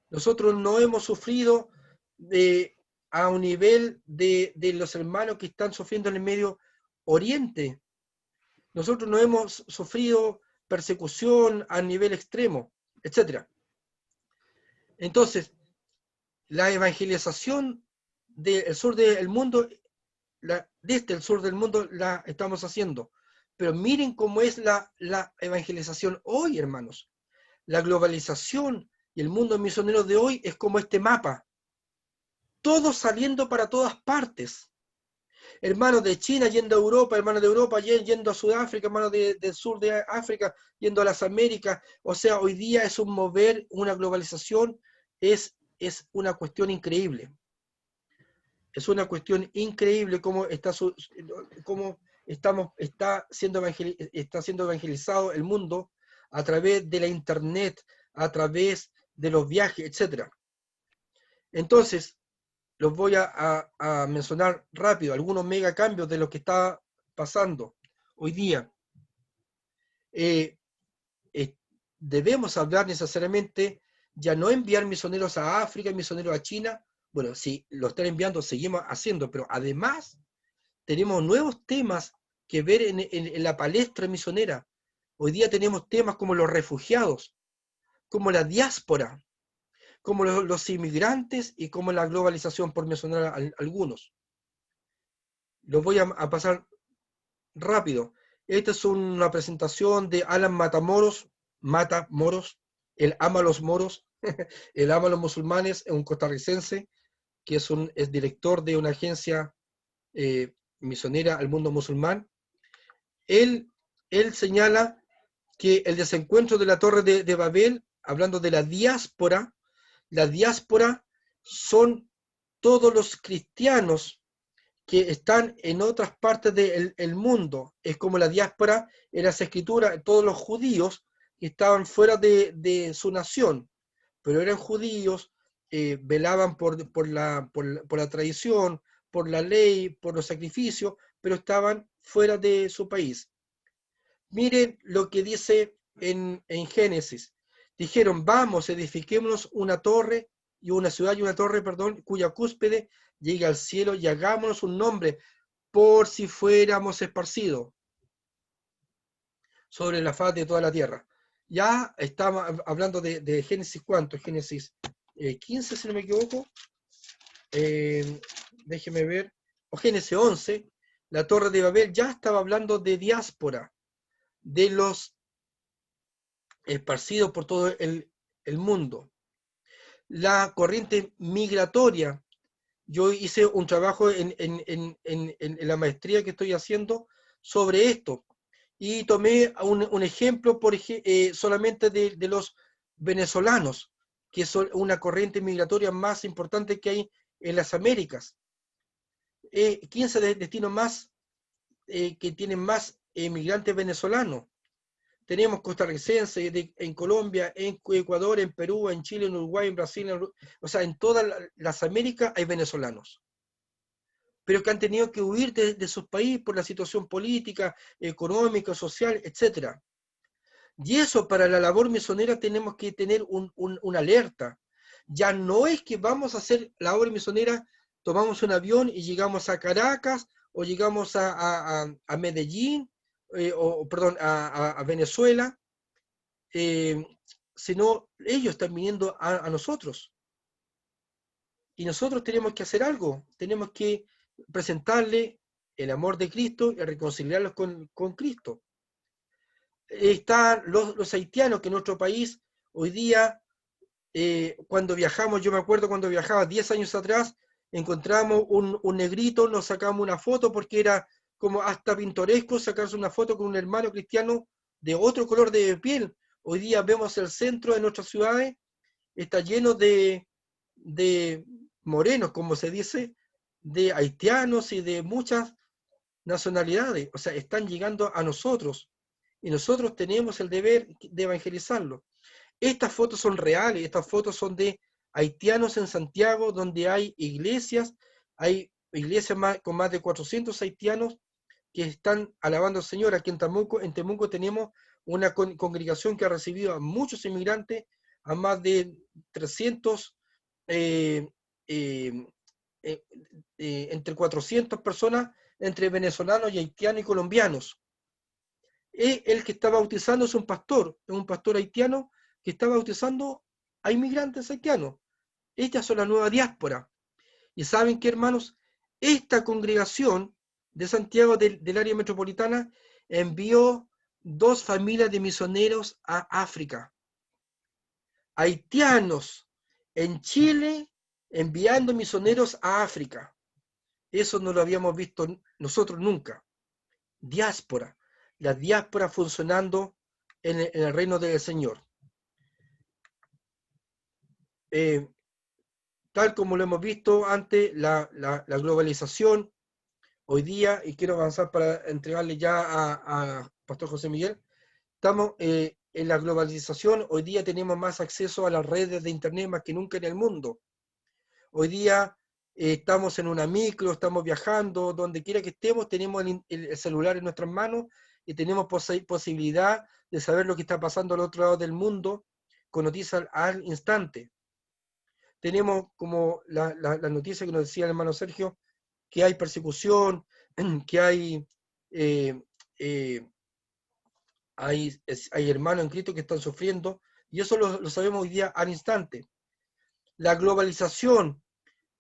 Nosotros no hemos sufrido a un nivel de los hermanos que están sufriendo en el Medio Oriente. Nosotros no hemos sufrido persecución a nivel extremo, etc. Entonces, la evangelización del sur del mundo, desde el sur del mundo la estamos haciendo. Pero miren cómo es la evangelización hoy, hermanos. La globalización y el mundo misionero de hoy es como este mapa. Todo saliendo para todas partes. Hermanos de China yendo a Europa, hermanos de Europa yendo a Sudáfrica, hermanos del sur de África yendo a las Américas. O sea, hoy día es un mover, una globalización, es una cuestión increíble. Es una cuestión increíble cómo está siendo evangelizado el mundo a través de la internet, a través de los viajes, etc. Entonces, los voy a mencionar rápido, algunos mega cambios de lo que está pasando hoy día. Debemos hablar necesariamente, ya no enviar misioneros a África, misioneros a China. Bueno, si lo están enviando, seguimos haciendo, pero además tenemos nuevos temas que ver en la palestra misionera. Hoy día tenemos temas como los refugiados, como la diáspora, como los inmigrantes y como la globalización, por mencionar algunos. Los voy a pasar rápido. Esta es una presentación de Alan Matamoros, él ama a los moros, él ama a los musulmanes, es un costarricense que es director de una agencia misionera al mundo musulmán. Él señala que el desencuentro de la Torre de Babel, hablando de la diáspora son todos los cristianos que están en otras partes del mundo. Es como la diáspora en las escrituras, todos los judíos que estaban fuera de su nación, pero eran judíos, velaban por la tradición, por la ley, por los sacrificios, pero estaban fuera de su país. Miren lo que dice en Génesis. Dijeron, vamos, edifiquémonos una torre, y una ciudad y una torre, perdón, cuya cúspide llegue al cielo, y hagámonos un nombre, por si fuéramos esparcidos sobre la faz de toda la tierra. Ya estamos hablando de Génesis, ¿cuánto? Génesis 15, si no me equivoco. Déjeme ver. O Génesis 11, la Torre de Babel ya estaba hablando de diáspora, de los esparcidos por todo el mundo. La corriente migratoria. Yo hice un trabajo en la maestría que estoy haciendo sobre esto, y tomé un ejemplo solamente de los venezolanos, que son una corriente migratoria más importante que hay en las Américas. 15 destinos más que tienen más migrantes venezolanos. Tenemos costarricenses en Colombia, en Ecuador, en Perú, en Chile, en Uruguay, en Brasil, o sea, en todas las Américas hay venezolanos, pero que han tenido que huir de sus países por la situación política, económica, social, etc. Y eso, para la labor misionera tenemos que tener una alerta. Ya no es que vamos a hacer labor misionera, tomamos un avión y llegamos a Caracas, o llegamos a Medellín, a Venezuela, sino ellos están viniendo a nosotros. Y nosotros tenemos que hacer algo, tenemos que presentarle el amor de Cristo y reconciliarlos con Cristo. Están los haitianos, que en nuestro país hoy día, cuando viajamos, yo me acuerdo cuando viajaba 10 años atrás, encontramos un negrito, nos sacamos una foto porque era como hasta pintoresco sacarse una foto con un hermano cristiano de otro color de piel. Hoy día vemos el centro de nuestras ciudades, está lleno de morenos, como se dice, de haitianos y de muchas nacionalidades. O sea, están llegando a nosotros y nosotros tenemos el deber de evangelizarlo. Estas fotos son reales, estas fotos son de haitianos en Santiago, donde hay iglesias con más de 400 haitianos que están alabando al Señor. Aquí en Temuco tenemos una congregación que ha recibido a muchos inmigrantes, a más de 300, entre 400 personas, entre venezolanos y haitianos y colombianos. El que está bautizando es un pastor haitiano que está bautizando a inmigrantes haitianos. Estas son la nueva diáspora. Y saben qué, hermanos, esta congregación de Santiago del área metropolitana envió 2 familias de misioneros a África. Haitianos en Chile enviando misioneros a África. Eso no lo habíamos visto nosotros nunca. Diáspora, la diáspora funcionando en el reino del Señor. Tal como lo hemos visto antes, la globalización, hoy día, y quiero avanzar para entregarle ya a Pastor José Miguel, estamos en la globalización, hoy día tenemos más acceso a las redes de internet más que nunca en el mundo. Hoy día estamos en una micro, estamos viajando, donde quiera que estemos, tenemos el celular en nuestras manos y tenemos posibilidad de saber lo que está pasando al otro lado del mundo con noticias al instante. Tenemos como la noticia que nos decía el hermano Sergio, que hay persecución, que hay hermanos en Cristo que están sufriendo, y eso lo sabemos hoy día al instante. La globalización,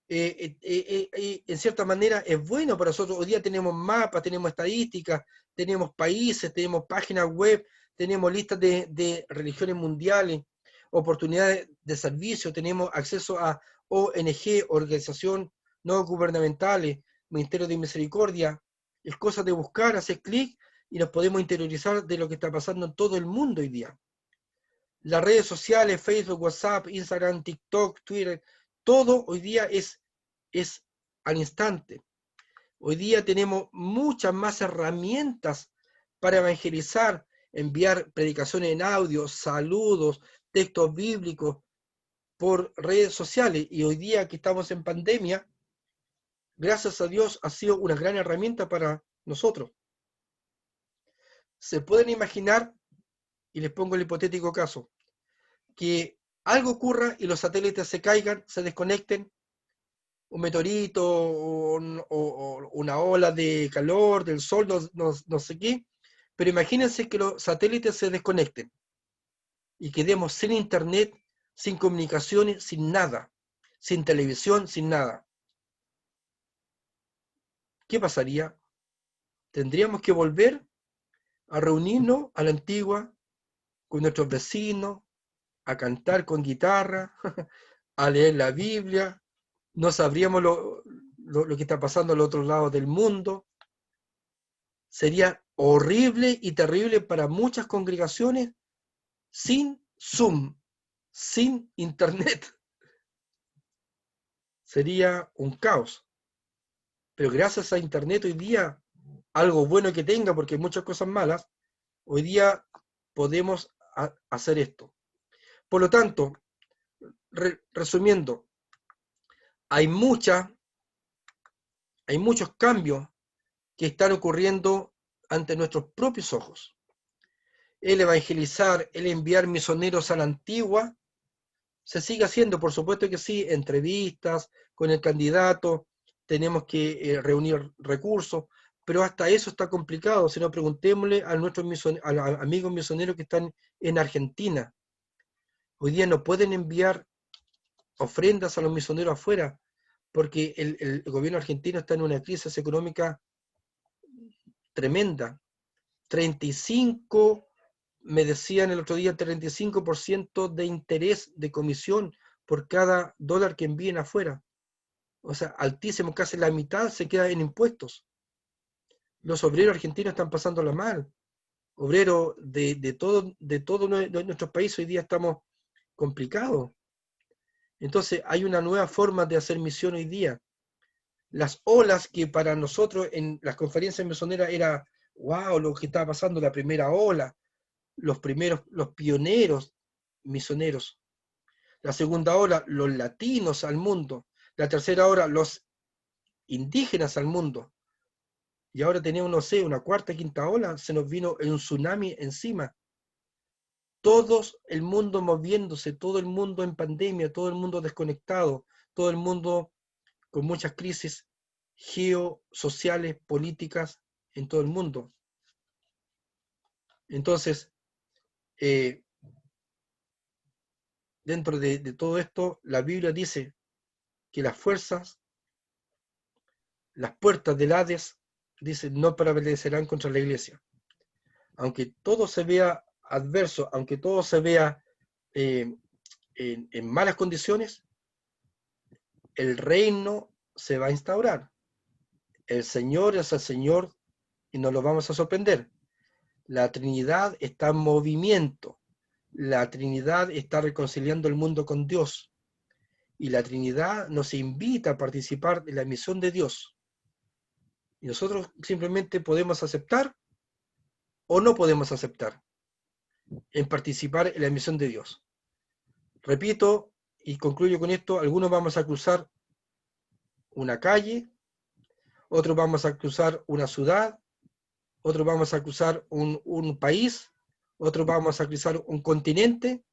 en cierta manera, es bueno para nosotros. Hoy día tenemos mapas, tenemos estadísticas, tenemos países, tenemos páginas web, tenemos listas de religiones mundiales, oportunidades de servicio, tenemos acceso a ONG, organización no gubernamentales, Ministerio de Misericordia. Es cosa de buscar, hacer clic y nos podemos interiorizar de lo que está pasando en todo el mundo hoy día. Las redes sociales, Facebook, WhatsApp, Instagram, TikTok, Twitter, todo hoy día es al instante. Hoy día tenemos muchas más herramientas para evangelizar, enviar predicaciones en audio, saludos, textos bíblicos por redes sociales. Y hoy día que estamos en pandemia, gracias a Dios ha sido una gran herramienta para nosotros. Se pueden imaginar, y les pongo el hipotético caso, que algo ocurra y los satélites se caigan, se desconecten, un meteorito o una ola de calor del sol, no sé qué, pero imagínense que los satélites se desconecten y quedemos sin internet, sin comunicaciones, sin nada, sin televisión, sin nada. ¿Qué pasaría? Tendríamos que volver a reunirnos a la antigua con nuestros vecinos, a cantar con guitarra, a leer la Biblia, no sabríamos lo que está pasando al otro lado del mundo. Sería horrible y terrible para muchas congregaciones sin Zoom, sin Internet. Sería un caos. Pero gracias a Internet hoy día, algo bueno que tenga, porque hay muchas cosas malas, hoy día podemos hacer esto. Por lo tanto, resumiendo, hay muchos cambios que están ocurriendo ante nuestros propios ojos. El evangelizar, el enviar misioneros a la antigua, se sigue haciendo, por supuesto que sí, entrevistas con el candidato, tenemos que reunir recursos, pero hasta eso está complicado. Si no, preguntémosle a los amigos misioneros que están en Argentina. Hoy día no pueden enviar ofrendas a los misioneros afuera, porque el gobierno argentino está en una crisis económica tremenda. 35, me decían el otro día, 35% de interés de comisión por cada dólar que envíen afuera. O sea, altísimo, casi la mitad se queda en impuestos. Los obreros argentinos están pasándola mal. Obreros de todo nuestro país hoy día estamos complicados. Entonces hay una nueva forma de hacer misión hoy día. Las olas que para nosotros en las conferencias misioneras era, wow, lo que estaba pasando, la primera ola, los pioneros misioneros. La segunda ola, los latinos al mundo. La tercera ola, los indígenas al mundo. Y ahora tenemos, no sé, una cuarta, quinta ola, se nos vino un tsunami encima. Todo el mundo moviéndose, todo el mundo en pandemia, todo el mundo desconectado, todo el mundo con muchas crisis geosociales, políticas en todo el mundo. Entonces, dentro de todo esto, la Biblia dice que las puertas del Hades, dice, no prevalecerán contra la iglesia. Aunque todo se vea adverso, aunque todo se vea en malas condiciones, el reino se va a instaurar. el Señor es el Señor y no lo vamos a sorprender. La Trinidad está en movimiento. La Trinidad está reconciliando el mundo con Dios. Y la Trinidad nos invita a participar de la misión de Dios. Y nosotros simplemente podemos aceptar o no podemos aceptar en participar en la misión de Dios. Repito y concluyo con esto, algunos vamos a cruzar una calle, otros vamos a cruzar una ciudad, otros vamos a cruzar un país, otros vamos a cruzar un continente,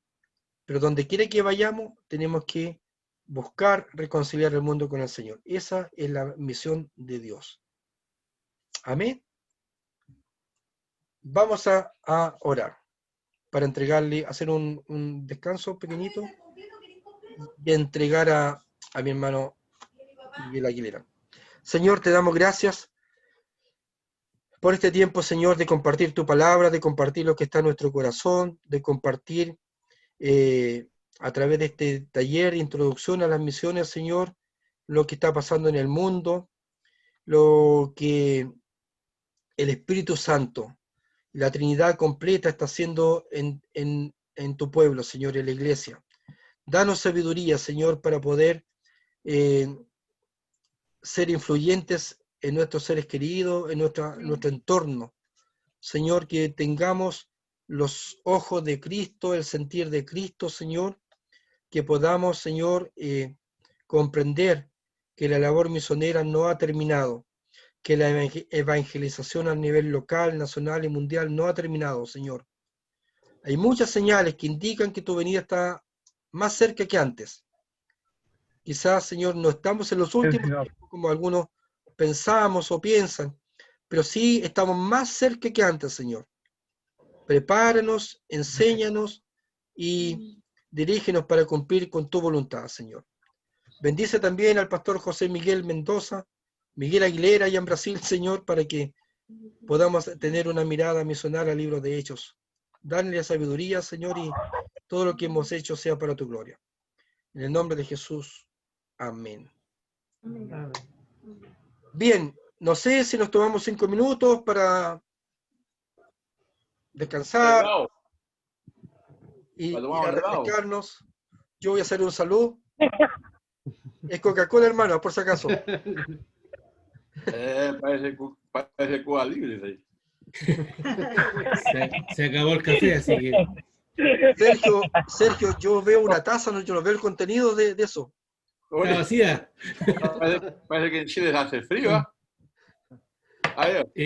pero donde quiera que vayamos, tenemos que buscar reconciliar el mundo con el Señor. Esa es la misión de Dios. Amén. Vamos a orar para entregarle, hacer un descanso pequeñito y entregar a mi hermano Miguel Aguilera. Señor, te damos gracias por este tiempo, Señor, de compartir tu palabra, de compartir lo que está en nuestro corazón, de compartir a través de este taller de introducción a las misiones, Señor, lo que está pasando en el mundo, lo que el Espíritu Santo, la Trinidad completa está haciendo en tu pueblo, Señor, en la iglesia. Danos sabiduría, Señor, para poder ser influyentes en nuestros seres queridos, en nuestro entorno. Señor, que tengamos los ojos de Cristo, el sentir de Cristo, Señor, que podamos, Señor, comprender que la labor misionera no ha terminado, que la evangelización a nivel local, nacional y mundial no ha terminado, Señor. Hay muchas señales que indican que tu venida está más cerca que antes. Quizás, Señor, no estamos en los últimos tiempos como algunos pensamos o piensan, pero sí estamos más cerca que antes, Señor. Prepáranos, enséñanos y dirígenos para cumplir con tu voluntad, Señor. Bendice también al pastor José Miguel Mendoza, Miguel Aguilera allá en Brasil, Señor, para que podamos tener una mirada misional al libro de Hechos. Darle sabiduría, Señor, y todo lo que hemos hecho sea para tu gloria. En el nombre de Jesús. Amén. Amén. Bien, no sé si nos tomamos 5 minutos para descansar y a refrescarnos. Yo voy a hacer un saludo. Es Coca-Cola, hermano, por si acaso. Parece Cuba Libre. ¿Sí? Se acabó el café, así que... Sergio, yo veo una taza, no, yo no veo el contenido de eso. Está vacía. Parece que en Chile hace frío.